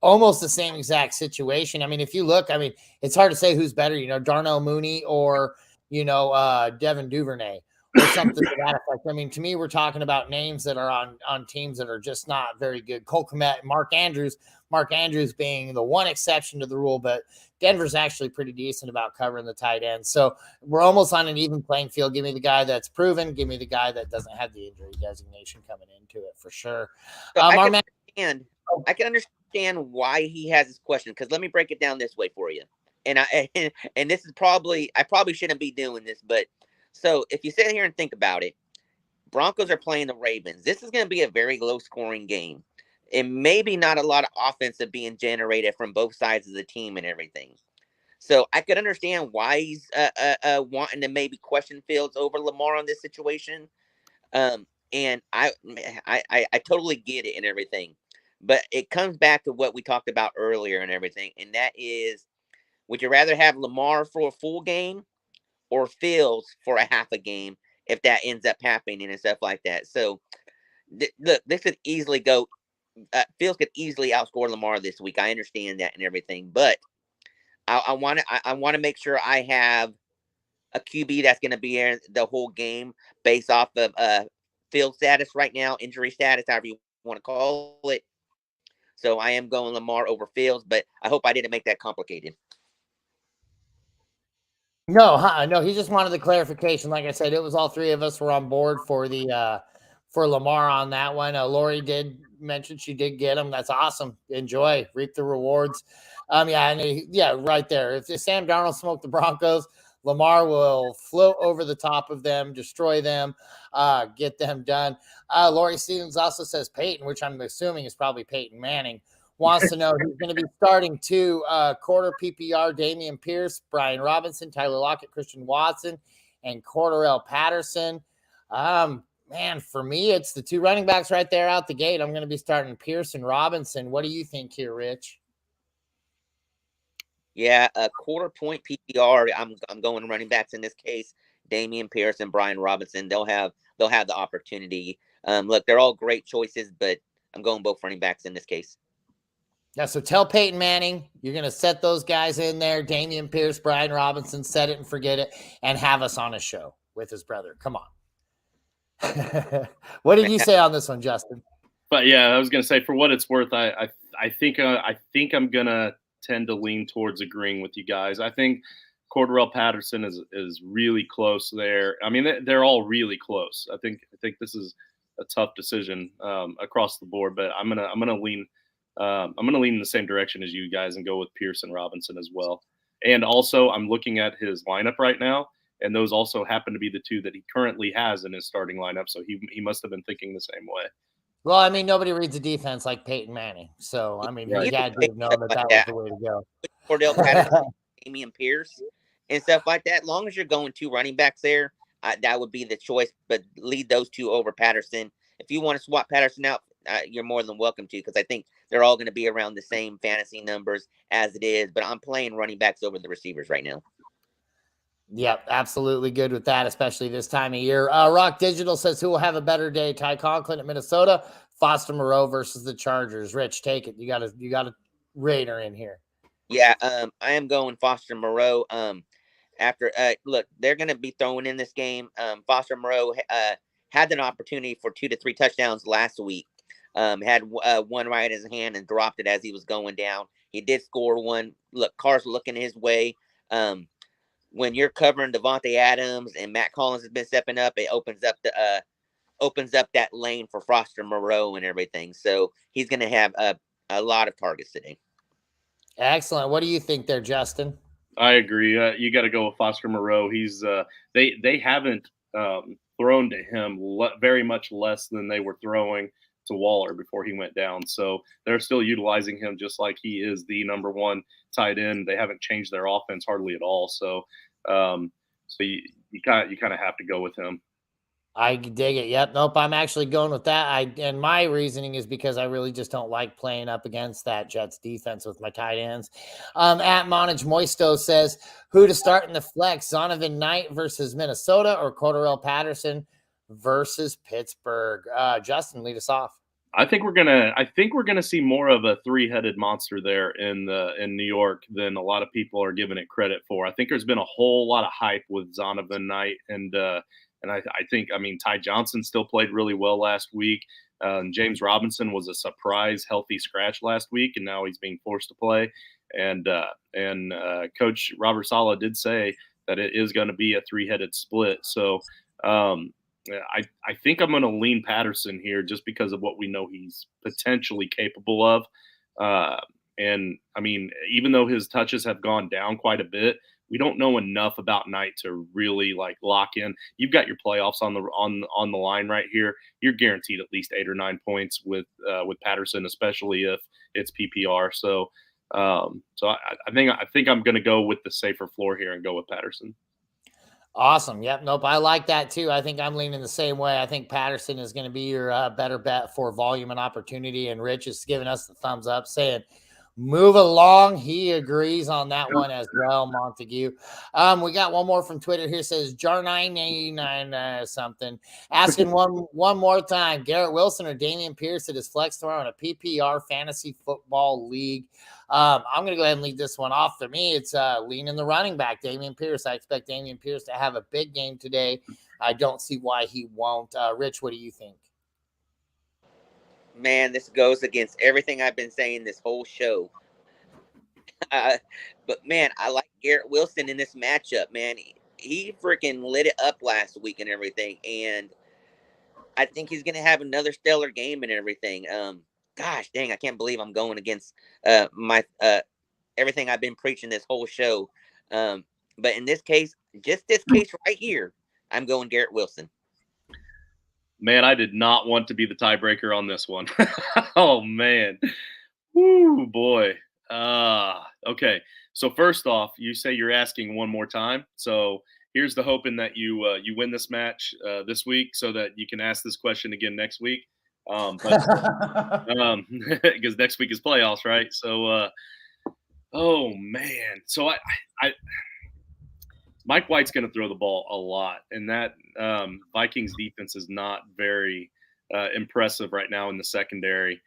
almost the same exact situation. I mean, if you look, I mean, it's hard to say who's better, Darnell Mooney or, Devin Duvernay or something to that effect. I mean, to me, we're talking about names that are on teams that are just not very good. Cole Kmet, Mark Andrews being the one exception to the rule, but Denver's actually pretty decent about covering the tight end. So we're almost on an even playing field. Give me the guy that's proven. Give me the guy that doesn't have the injury designation coming into it for sure. So I can understand why he has this question, because let me break it down this way for you. And this is I probably shouldn't be doing this, but so if you sit here and think about it, Broncos are playing the Ravens. This is going to be a very low scoring game. And maybe not a lot of offensive being generated from both sides of the team and everything. So I could understand why he's wanting to maybe question Fields over Lamar on this situation. And I totally get it and everything. But it comes back to what we talked about earlier and everything. And that is, would you rather have Lamar for a full game or Fields for a half a game if that ends up happening and stuff like that? So look, this could easily go. Fields could easily outscore Lamar this week. I understand that and everything, but I want to make sure I have a QB that's going to be in the whole game based off of field status right now, injury status, however you want to call it. So I am going Lamar over Fields, but I hope I didn't make that complicated. No, he just wanted the clarification. Like I said, it was all three of us were on board for the for Lamar on that one. Lori did mention she did get him. That's awesome. Enjoy, reap the rewards. Right there. If Sam Darnold smoked the Broncos, Lamar will float over the top of them, destroy them, get them done. Lori Stevens also says Peyton, which I'm assuming is probably Peyton Manning, wants to know who's going to be starting quarter PPR: Dameon Pierce, Brian Robinson, Tyler Lockett, Christian Watson, and Cordarrelle Patterson. Man, for me, it's the two running backs right there out the gate. I'm going to be starting Pierce and Robinson. What do you think here, Rich? Yeah, a quarter point PPR. I'm going running backs in this case. Dameon Pierce and Brian Robinson. They'll have the opportunity. Look, they're all great choices, but I'm going both running backs in this case. Yeah, so tell Peyton Manning you're going to set those guys in there. Dameon Pierce, Brian Robinson, set it and forget it, and have us on a show with his brother. Come on. What did you say on this one, Justin? But yeah, I was going to say, for what it's worth, I think I'm going to tend to lean towards agreeing with you guys. I think Cordarrelle Patterson is really close there. I mean, they're all really close. I think this is a tough decision across the board, but I'm gonna lean in the same direction as you guys and go with Pierce and Robinson as well. And also, I'm looking at his lineup right now, and those also happen to be the two that he currently has in his starting lineup. So he must have been thinking the same way. Well, I mean, nobody reads a defense like Peyton Manning. So, I mean, he had to know that was the way to go. Cordarrelle Patterson, Dameon Pierce. and stuff like that. As long as you're going 2 running backs there, that would be the choice. But lead those 2 over Patterson. If you want to swap Patterson out, you're more than welcome to, because I think they're all going to be around the same fantasy numbers as it is. But I'm playing running backs over the receivers right now. Yep, absolutely good with that, especially this time of year. Rock Digital says, who will have a better day? Ty Conklin at Minnesota, Foster Moreau versus the Chargers. Rich, take it. You got a Raider in here. Yeah, I am going Foster Moreau. After look, they're going to be throwing in this game. Foster Moreau had an opportunity for 2 to 3 touchdowns last week. Had one right in his hand and dropped it as he was going down. He did score one. Look, Carr's looking his way. When you're covering Devontae Adams and Matt Collins has been stepping up, it opens up that lane for Foster Moreau and everything. So he's going to have a lot of targets today. Excellent. What do you think there, Justin? I agree. You got to go with Foster Moreau. He's they haven't thrown to him very much less than they were throwing to Waller before he went down. So they're still utilizing him just like he is the number 1 tight end. They haven't changed their offense hardly at all. So you kind of have to go with him. I dig it. Yep. Nope. I'm actually going with that. And my reasoning is because I really just don't like playing up against that Jets defense with my tight ends. At Montage Moisto says, who to start in the flex? Zonovan Knight versus Minnesota or Cordarrelle Patterson versus Pittsburgh? Justin, lead us off. I think we're gonna see more of a 3-headed monster there in New York than a lot of people are giving it credit for. I think there's been a whole lot of hype with Zonovan Knight, and I think, Ty Johnson still played really well last week. James Robinson was a surprise healthy scratch last week, and now he's being forced to play. And Coach Robert Saleh did say that it is going to be a 3-headed split. So I think I'm going to lean Patterson here just because of what we know he's potentially capable of. And even though his touches have gone down quite a bit, we don't know enough about Knight to really lock in. You've got your playoffs on the line right here. You're guaranteed at least 8 or 9 points with Patterson, especially if it's PPR. So I think I'm going to go with the safer floor here and go with Patterson. Awesome. Yep. Nope. I like that too. I think I'm leaning the same way. I think Patterson is going to be your better bet for volume and opportunity. And Rich is giving us the thumbs up, saying move along. He agrees on that one as well, Montague. We got one more from Twitter here. Says Jar989 something. Asking one more time. Garrett Wilson or Damian Pierce at his flex tomorrow in a PPR fantasy football league. I'm going to go ahead and lead this one off. For me, it's leaning the running back, Damian Pierce. I expect Damian Pierce to have a big game today. I don't see why he won't. Rich, what do you think? Man, this goes against everything I've been saying this whole show. But, man, I like Garrett Wilson in this matchup, man. He freaking lit it up last week and everything, and I think he's going to have another stellar game and everything. Gosh, dang, I can't believe I'm going against my everything I've been preaching this whole show. But in this case, just this case right here, I'm going Garrett Wilson. Man, I did not want to be the tiebreaker on this one. Oh, man. Woo, boy. Okay. So first off, you say you're asking one more time. So here's the hoping that you win this match this week so that you can ask this question again next week. Because next week is playoffs, right? So, oh man. So I Mike White's going to throw the ball a lot, and that Vikings defense is not very impressive right now in the secondary.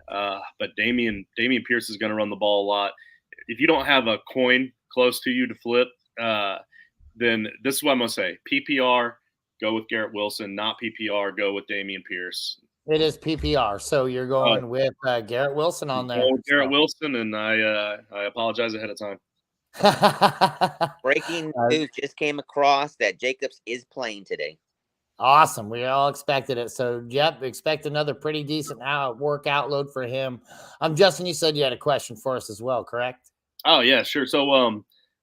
But Damian Pierce is going to run the ball a lot. If you don't have a coin close to you to flip, then this is what I'm going to say. PPR, go with Garrett Wilson. Not PPR, go with Damian Pierce. It is PPR, so you're going with Garrett Wilson on there. Garrett Wilson, and I apologize ahead of time. Breaking news just came across that Jacobs is playing today. Awesome. We all expected it. So, yep, expect another pretty decent workout load for him. Justin, you said you had a question for us as well, correct? Oh, yeah, sure. So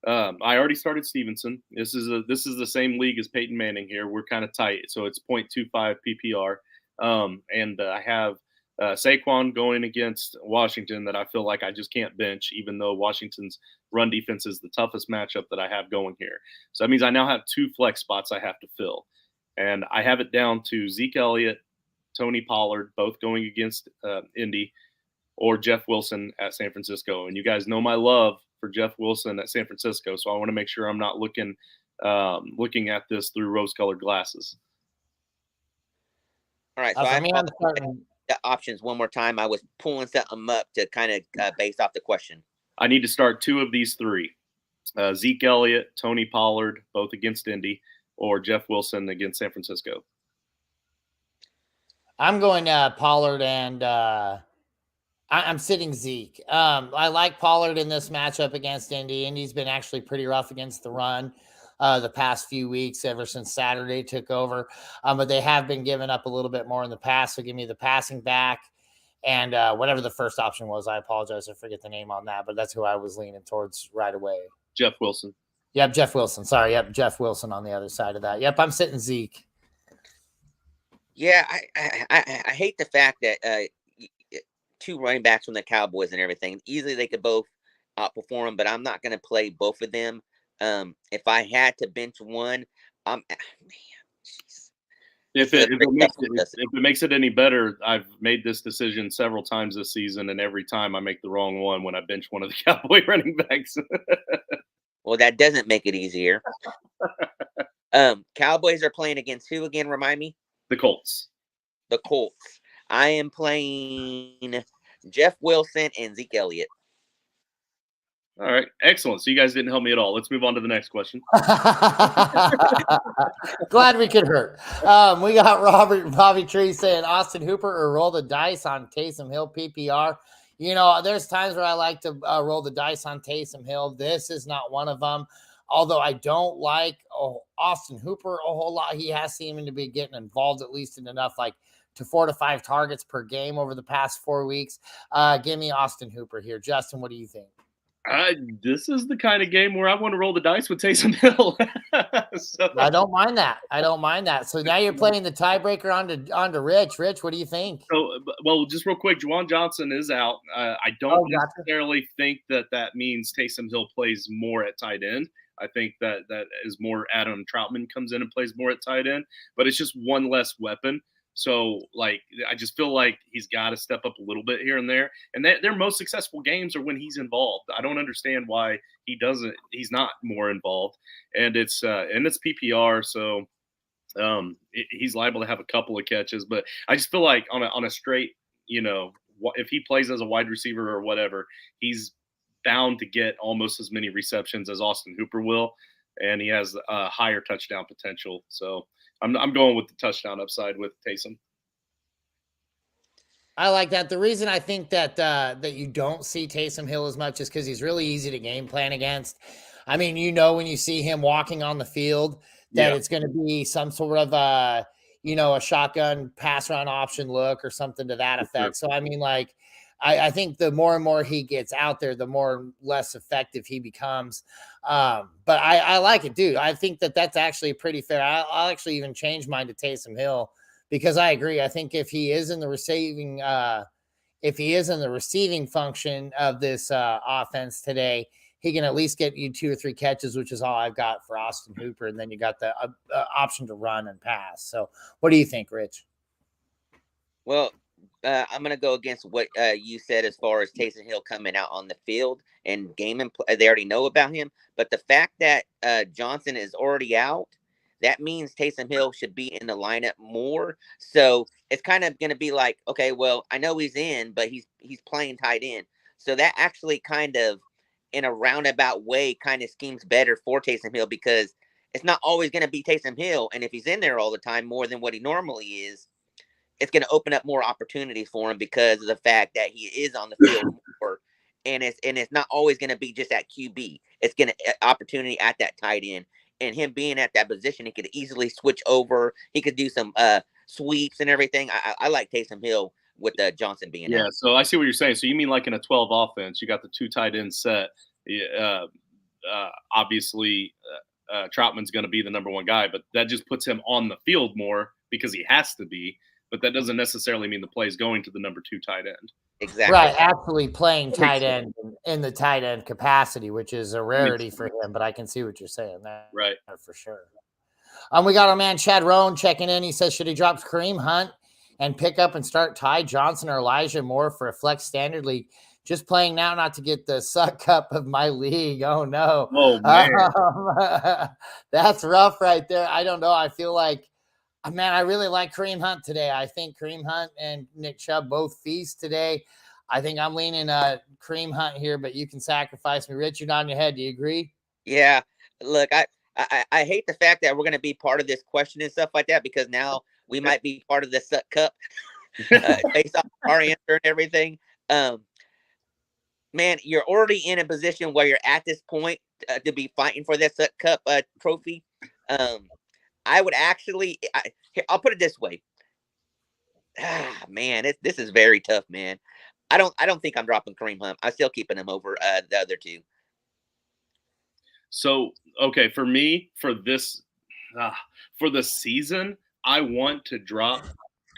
I already started Stevenson. This is the same league as Peyton Manning here. We're kind of tight, so it's 0.25 PPR. And I have Saquon going against Washington that I feel like I just can't bench, even though Washington's run defense is the toughest matchup that I have going here. So that means I now have 2 flex spots I have to fill. And I have it down to Zeke Elliott, Tony Pollard, both going against Indy, or Jeff Wilson at San Francisco. And you guys know my love for Jeff Wilson at San Francisco, so I want to make sure I'm not looking at this through rose-colored glasses. All right, so for me, I'm starting the options one more time. I was pulling something up to kind of base off the question. I need to start 2 of these 3. Zeke Elliott, Tony Pollard, both against Indy, or Jeff Wilson against San Francisco. I'm going Pollard, and I'm sitting Zeke. I like Pollard in this matchup against Indy. Indy's been actually pretty rough against the run the past few weeks, ever since Saturday took over. But they have been giving up a little bit more in the pass. So give me the passing back. And whatever the first option was, I apologize. I forget the name on that, but that's who I was leaning towards right away. Jeff Wilson. Yep, Jeff Wilson. Sorry, yep, Jeff Wilson on the other side of that. Yep, I'm sitting Zeke. Yeah, I hate the fact that 2 running backs from the Cowboys and everything. Easily they could both outperform, but I'm not going to play both of them. If I had to bench one, man, jeez. If it makes it any better, I've made this decision several times this season, and every time I make the wrong one when I bench one of the Cowboy running backs. Well, that doesn't make it easier. Cowboys are playing against who again? Remind me. The Colts. The Colts. I am playing Jeff Wilson and Zeke Elliott. All right, excellent. So you guys didn't help me at all. Let's move on to the next question. Glad we could hurt. We got Bobby Tree saying Austin Hooper or roll the dice on Taysom Hill PPR. You know, there's times where I like to roll the dice on Taysom Hill. This is not one of them. Although I don't like Austin Hooper a whole lot. He has seemed to be getting involved at least in enough, like to 4 to 5 targets per game over the past 4 weeks. Give me Austin Hooper here. Justin, what do you think? This is the kind of game where I want to roll the dice with Taysom Hill. So, I don't mind that. So now you're playing the tiebreaker onto Rich. Rich, what do you think? So, well, just real quick, Juwan Johnson is out. I don't necessarily think that means Taysom Hill plays more at tight end. I think that is more Adam Troutman comes in and plays more at tight end, but it's just one less weapon. So, like, I just feel like he's got to step up a little bit here and there. And their most successful games are when he's involved. I don't understand why he's not more involved. And it's PPR, so he's liable to have a couple of catches. But I just feel like on a straight, you know, if he plays as a wide receiver or whatever, he's bound to get almost as many receptions as Austin Hooper will. And he has a higher touchdown potential. So I'm going with the touchdown upside with Taysom. I like that. The reason I think that you don't see Taysom Hill as much is because he's really easy to game plan against. I mean, you know, when you see him walking on the field, that it's going to be some sort of a shotgun pass run option look or something to that effect. So I mean, like, I think the more and more he gets out there, the more less effective he becomes. But I like it, dude. I think that's actually pretty fair. I'll actually even change mine to Taysom Hill because I agree. I think if he is in the receiving function of this offense today, he can at least get you 2 or 3 catches, which is all I've got for Austin Hooper. And then you got the option to run and pass. So what do you think, Rich? Well, I'm going to go against what you said as far as Taysom Hill coming out on the field and game and play. They already know about him. But the fact that Johnson is already out, that means Taysom Hill should be in the lineup more. So it's kind of going to be like, okay, well, I know he's in, but he's playing tight end. So that actually kind of, in a roundabout way, kind of schemes better for Taysom Hill because it's not always going to be Taysom Hill. And if he's in there all the time more than what he normally is, it's going to open up more opportunities for him because of the fact that he is on the field more. And it's not always going to be just at QB. It's going to opportunity at that tight end. And him being at that position, he could easily switch over. He could do some sweeps and everything. I like Taysom Hill with Johnson being out. Yeah, so I see what you're saying. So you mean like in a 12 offense, you got the 2 tight end set. Obviously, Troutman's going to be the number 1 guy, but that just puts him on the field more because he has to be. but that doesn't necessarily mean the play is going to the number 2 tight end. Exactly. Right, actually playing tight end in the tight end capacity, which is a rarity for him, but I can see what you're saying there. Right. For sure. We got our man Chad Roan checking in. He says, should he drop Kareem Hunt and pick up and start Ty Johnson or Elijah Moore for a flex standard league? Just playing now not to get the suck cup of my league. Oh, no. Oh, man. That's rough right there. I don't know. I feel like, man, I really like Kareem Hunt today. I think Kareem Hunt and Nick Chubb both feast today. I think I'm leaning Kareem Hunt here, but you can sacrifice me. Rich, you're nodding your head. Do you agree? Yeah. Look, I hate the fact that we're going to be part of this question and stuff like that, because now we might be part of the Suck Cup based off our answer and everything. Man, you're already in a position where you're at this point to be fighting for that Suck Cup trophy. I would actually, I'll put it this way. Man, this is very tough, man. I don't think I'm dropping Kareem Hunt. I'm still keeping him over the other two. So, okay, for me, for this, for the season, I want to drop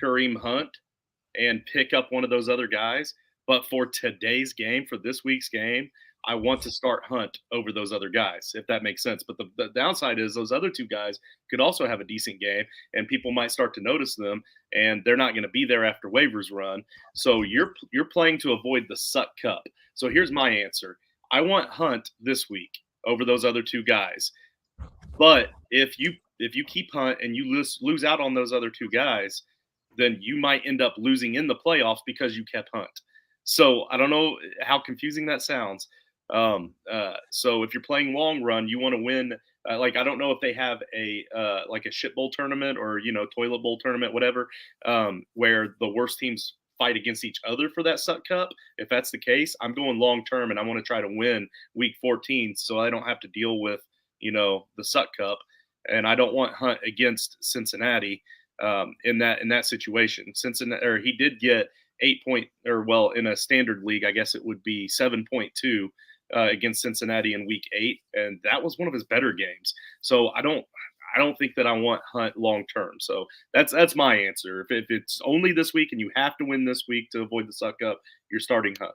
Kareem Hunt and pick up one of those other guys. But for today's game, for this week's game, I want to start Hunt over those other guys, if that makes sense. But the downside is those other two guys could also have a decent game, and people might start to notice them, and they're not going to be there after waivers run. So you're playing to avoid the Suck Cup. So here's my answer. I want Hunt this week over those other two guys. But if you keep Hunt and you lose out on those other two guys, then you might end up losing in the playoffs because you kept Hunt. So I don't know how confusing that sounds. So if you're playing long run, you want to win. I don't know if they have a shit bowl tournament or, toilet bowl tournament, whatever, where the worst teams fight against each other for that Suck Cup. If that's the case, I'm going long term and I want to try to win week 14 so I don't have to deal with, the Suck Cup. And I don't want Hunt against Cincinnati in that situation. He did get 8 point, in a standard league, I guess it would be 7.2 against Cincinnati in week 8. And that was one of his better games. So I don't think that I want Hunt long term. So that's my answer. If it's only this week and you have to win this week to avoid the Suck Up, you're starting Hunt.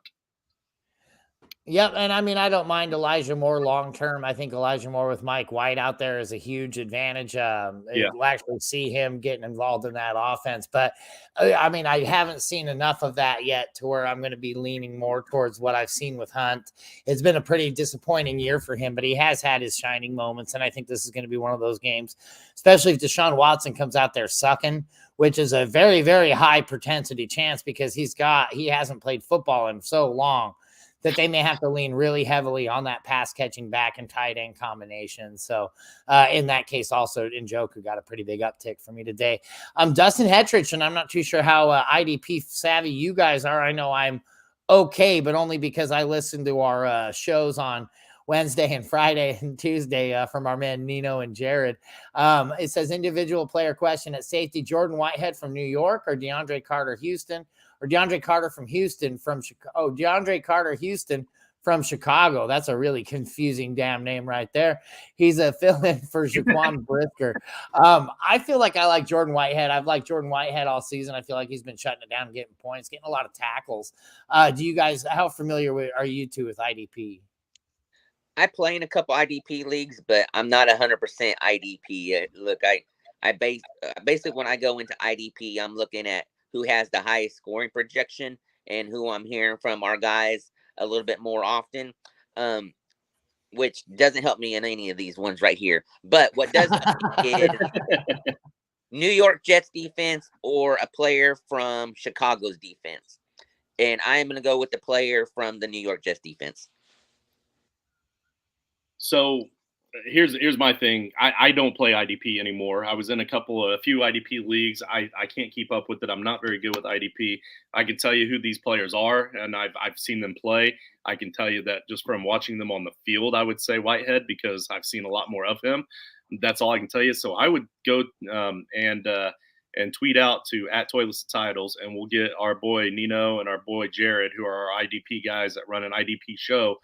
Yep, and I mean, I don't mind Elijah Moore long term. I think Elijah Moore with Mike White out there is a huge advantage. You'll actually see him getting involved in that offense. But, I mean, I haven't seen enough of that yet to where I'm going to be leaning more towards what I've seen with Hunt. It's been a pretty disappointing year for him, but he has had his shining moments, and I think this is going to be one of those games, especially if Deshaun Watson comes out there sucking, which is a very, very high propensity chance because he hasn't played football in so long that they may have to lean really heavily on that pass catching back and tight end combination. So in that case, also Njoku got a pretty big uptick for me today. Dustin Hetrich, and I'm not too sure how IDP savvy you guys are. I know I'm okay, but only because I listen to our shows on Wednesday and Friday and Tuesday from our man Nino and Jared. It says individual player question at safety, Jordan Whitehead from New York or DeAndre Carter Houston? Or DeAndre Carter from Houston from Chicago. Oh, DeAndre Carter Houston from Chicago. That's a really confusing damn name right there. He's a fill-in for Jaquan Brisker. I feel like I like Jordan Whitehead. I've liked Jordan Whitehead all season. I feel like he's been shutting it down, getting points, getting a lot of tackles. Do you guys, how familiar are you two with IDP? I play in a couple IDP leagues, but I'm not 100% IDP. Look, I basically when I go into IDP, I'm looking at who has the highest scoring projection and who I'm hearing from our guys a little bit more often, which doesn't help me in any of these ones right here. But what does help me is New York Jets defense or a player from Chicago's defense. And I am going to go with the player from the New York Jets defense. So here's my thing. I don't play IDP anymore. I was in a few IDP leagues. I can't keep up with it. I'm not very good with IDP. I can tell you who these players are, and I've seen them play. I can tell you that just from watching them on the field, I would say Whitehead because I've seen a lot more of him. That's all I can tell you. So I would go and tweet out to @ToiletTitles, and we'll get our boy Nino and our boy Jared, who are our IDP guys that run an IDP show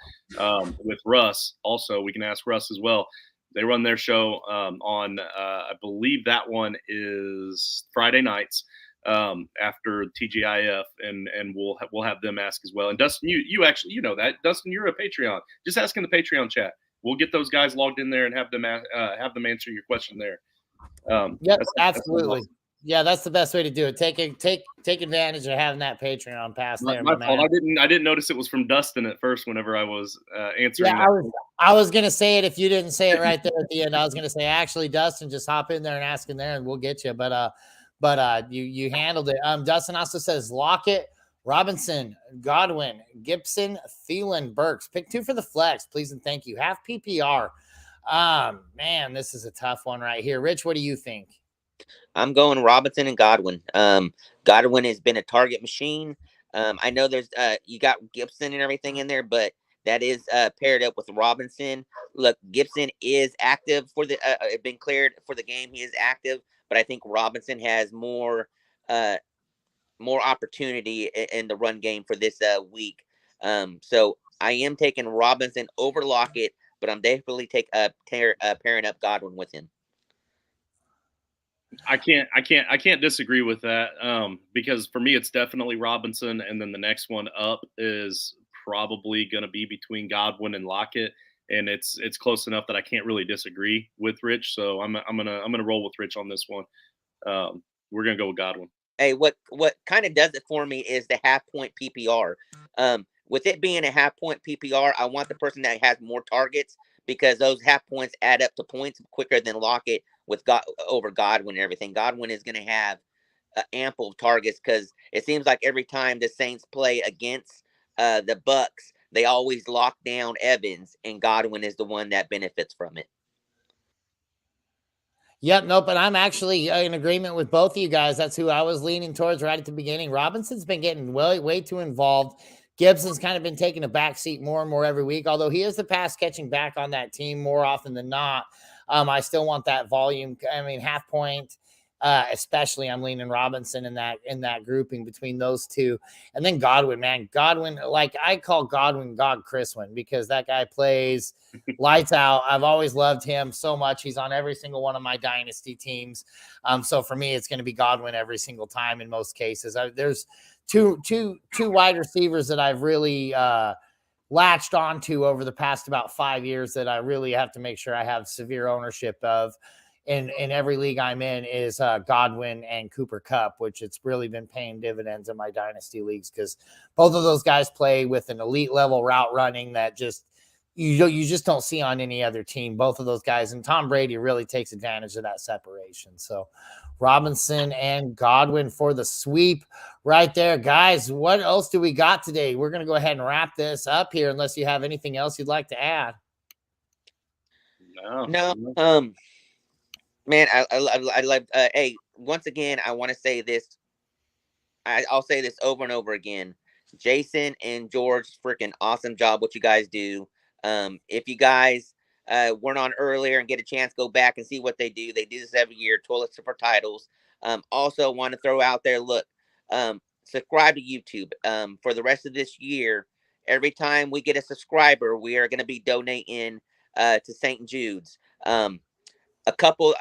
with Russ. Also, we can ask Russ as well. They run their show on, I believe that one is Friday nights. after TGIF, and we'll have them ask as well. And Dustin, you actually, you know that. Dustin, you're a Patreon. Just ask in the Patreon chat. We'll get those guys logged in there and have them answer your question there. Yep, absolutely. Yeah, that's the best way to do it. Take advantage of having that Patreon pass there. My fault. I didn't notice it was from Dustin at first whenever I was answering. Yeah, I was gonna say it if you didn't say it right there at the end. I was gonna say, actually, Dustin, just hop in there and ask in there, and we'll get you. But you handled it. Dustin also says Lockett, Robinson, Godwin, Gibson, Thielen, Burks. Pick 2 for the flex, please and thank you. Half PPR. Man, this is a tough one right here. Rich, what do you think? I'm going Robinson and Godwin. Godwin has been a target machine. I know there's you got Gibson and everything in there, but that is paired up with Robinson. Look, Gibson is active for the been cleared for the game. He is active, but I think Robinson has more opportunity in the run game for this week. So I am taking Robinson over Lockett, but I'm definitely pairing up Godwin with him. I can't disagree with that, because for me it's definitely Robinson, and then the next one up is probably going to be between Godwin and Lockett, and it's close enough that I can't really disagree with Rich. So I'm gonna roll with Rich on this one. We're gonna go with Godwin. Hey, what kind of does it for me is the half-point PPR. With it being a half-point PPR, I want the person that has more targets, because those half points add up to points quicker than Lockett over Godwin and everything. Godwin is going to have ample targets, because it seems like every time the Saints play against the Bucks, they always lock down Evans, and Godwin is the one that benefits from it. Yep, nope, but I'm actually in agreement with both of you guys. That's who I was leaning towards right at the beginning. Robinson's been getting way too involved. Gibson's kind of been taking a back seat more and more every week, although he is the pass catching back on that team more often than not. I still want that volume. I mean, half point, especially I'm leaning Robinson in that grouping between those two. And then Godwin, man. Godwin, like I call Godwin God Chriswin, because that guy plays lights out. I've always loved him so much. He's on every single one of my dynasty teams. So for me, it's going to be Godwin every single time in most cases. There's two wide receivers that I've really latched onto over the past about 5 years that I really have to make sure I have severe ownership of in every league I'm in is Godwin and Cooper Kupp, which it's really been paying dividends in my dynasty leagues, because both of those guys play with an elite level route running that just you just don't see on any other team. Both of those guys, and Tom Brady really takes advantage of that separation. So Robinson and Godwin for the sweep right there. Guys, what else do we got today? We're going to go ahead and wrap this up here, unless you have anything else you'd like to add. No. Man, I love. Hey, once again, I want to say this. I'll say this over and over again. Jason and George, freaking awesome job what you guys do. If you guys weren't on earlier and get a chance, go back and see what they do. They do this every year. Toilets for titles. Also want to throw out there, look, subscribe to YouTube. For the rest of this year, every time we get a subscriber, we are going to be donating to St. Jude's. A couple,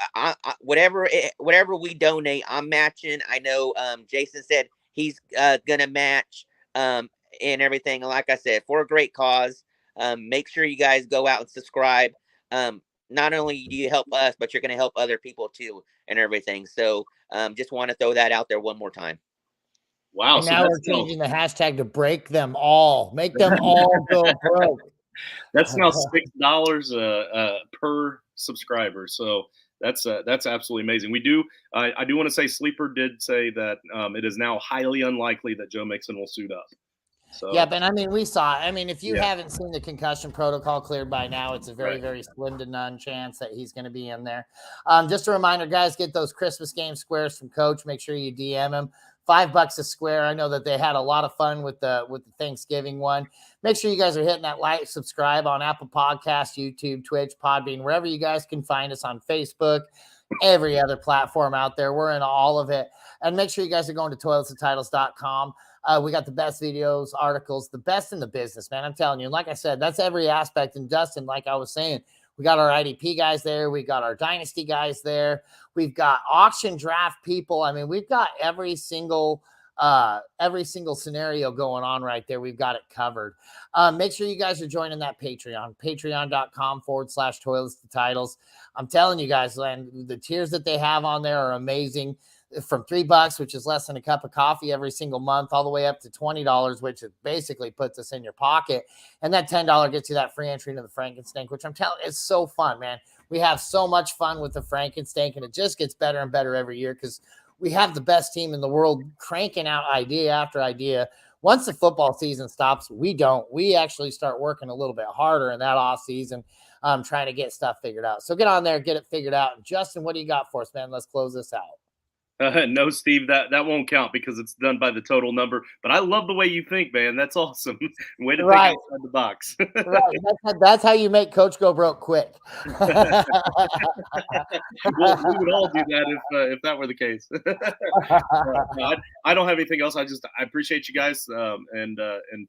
whatever we donate, I'm matching. I know Jason said he's gonna match and everything. And like I said, for a great cause. Make sure you guys go out and subscribe. Not only do you help us, but you're going to help other people too and everything. So just want to throw that out there one more time. Wow. And so now we're changing the hashtag to break them all. Make them all go broke. That's now $6 per subscriber. So that's absolutely amazing. We do. I do want to say Sleeper did say that it is now highly unlikely that Joe Mixon will suit up. So, yeah, but I mean, we saw. I mean, if you haven't seen the concussion protocol cleared by now, it's a very slim to none chance that he's going to be in there. Just a reminder, guys, get those Christmas game squares from Coach. Make sure you DM him. $5 a square. I know that they had a lot of fun with the Thanksgiving one. Make sure you guys are hitting that like, subscribe on Apple Podcasts, YouTube, Twitch, Podbean, wherever you guys can find us, on Facebook, every other platform out there. We're in all of it. And make sure you guys are going to toiletsandtitles.com. We got the best videos, articles, the best in the business, man. I'm telling you. And like I said, that's every aspect. And Dustin, like I was saying, We got our IDP guys there. We got our dynasty guys there. We've got auction draft people. I mean, we've got every single scenario going on right there. We've got it covered. Make sure you guys are joining that Patreon, patreon.com/toilets to titles. I'm telling you guys, man, the tiers that they have on there are amazing. From $3, which is less than a cup of coffee every single month, all the way up to $20, which it basically puts us in your pocket. And that $10 gets you that free entry into the Frankenstein, which I'm telling you, it's so fun, man. We have so much fun with the Frankenstein, and it just gets better and better every year because we have the best team in the world cranking out idea after idea. Once the football season stops, we don't. We actually start working a little bit harder in that off season, trying to get stuff figured out. So get on there, get it figured out. And Justin, what do you got for us, man? Let's close this out. No, Steve, that won't count because it's done by the total number. But I love the way you think, man. That's awesome. Way to think outside the box. Right. That's how you make Coach go broke quick. Well, we would all do that if that were the case. No, I don't have anything else. I appreciate you guys, and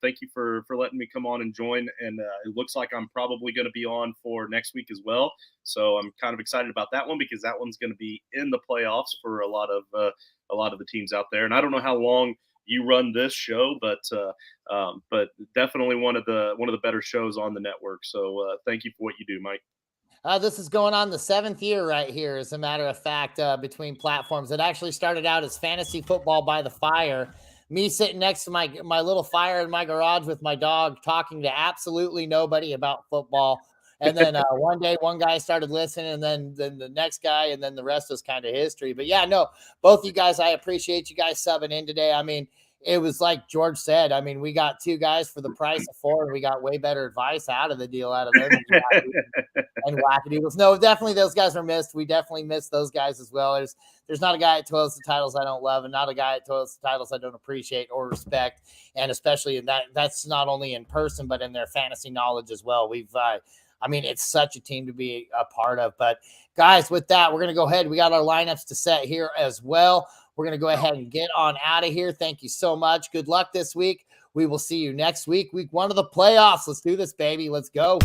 thank you for letting me come on and join. And it looks like I'm probably going to be on for next week as well. So I'm kind of excited about that one because that one's going to be in the playoffs for a lot of the teams out there. And I don't know how long you run this show, but definitely one of the better shows on the network. So thank you for what you do, Mike. This is going on the 7th year right here, as a matter of fact, between platforms. It actually started out as Fantasy Football by the Fire. Me sitting next to my little fire in my garage with my dog, talking to absolutely nobody about football. And then one day, one guy started listening, and then the next guy, and then the rest was kind of history. But yeah, no, both you guys, I appreciate you guys subbing in today. I mean, it was like George said. I mean, we got 2 guys for the price of 4, and we got way better advice out of the deal out of them and wackadoodles. No, definitely those guys are missed. We definitely miss those guys as well. There's not a guy at Toilets to Titles I don't love, and not a guy at Toilets to Titles I don't appreciate or respect. And especially in that's not only in person, but in their fantasy knowledge as well. I mean, it's such a team to be a part of. But guys, with that, we're going to go ahead. We got our lineups to set here as well. We're going to go ahead and get on out of here. Thank you so much. Good luck this week. We will see you next week. Week 1 of the playoffs. Let's do this, baby. Let's go.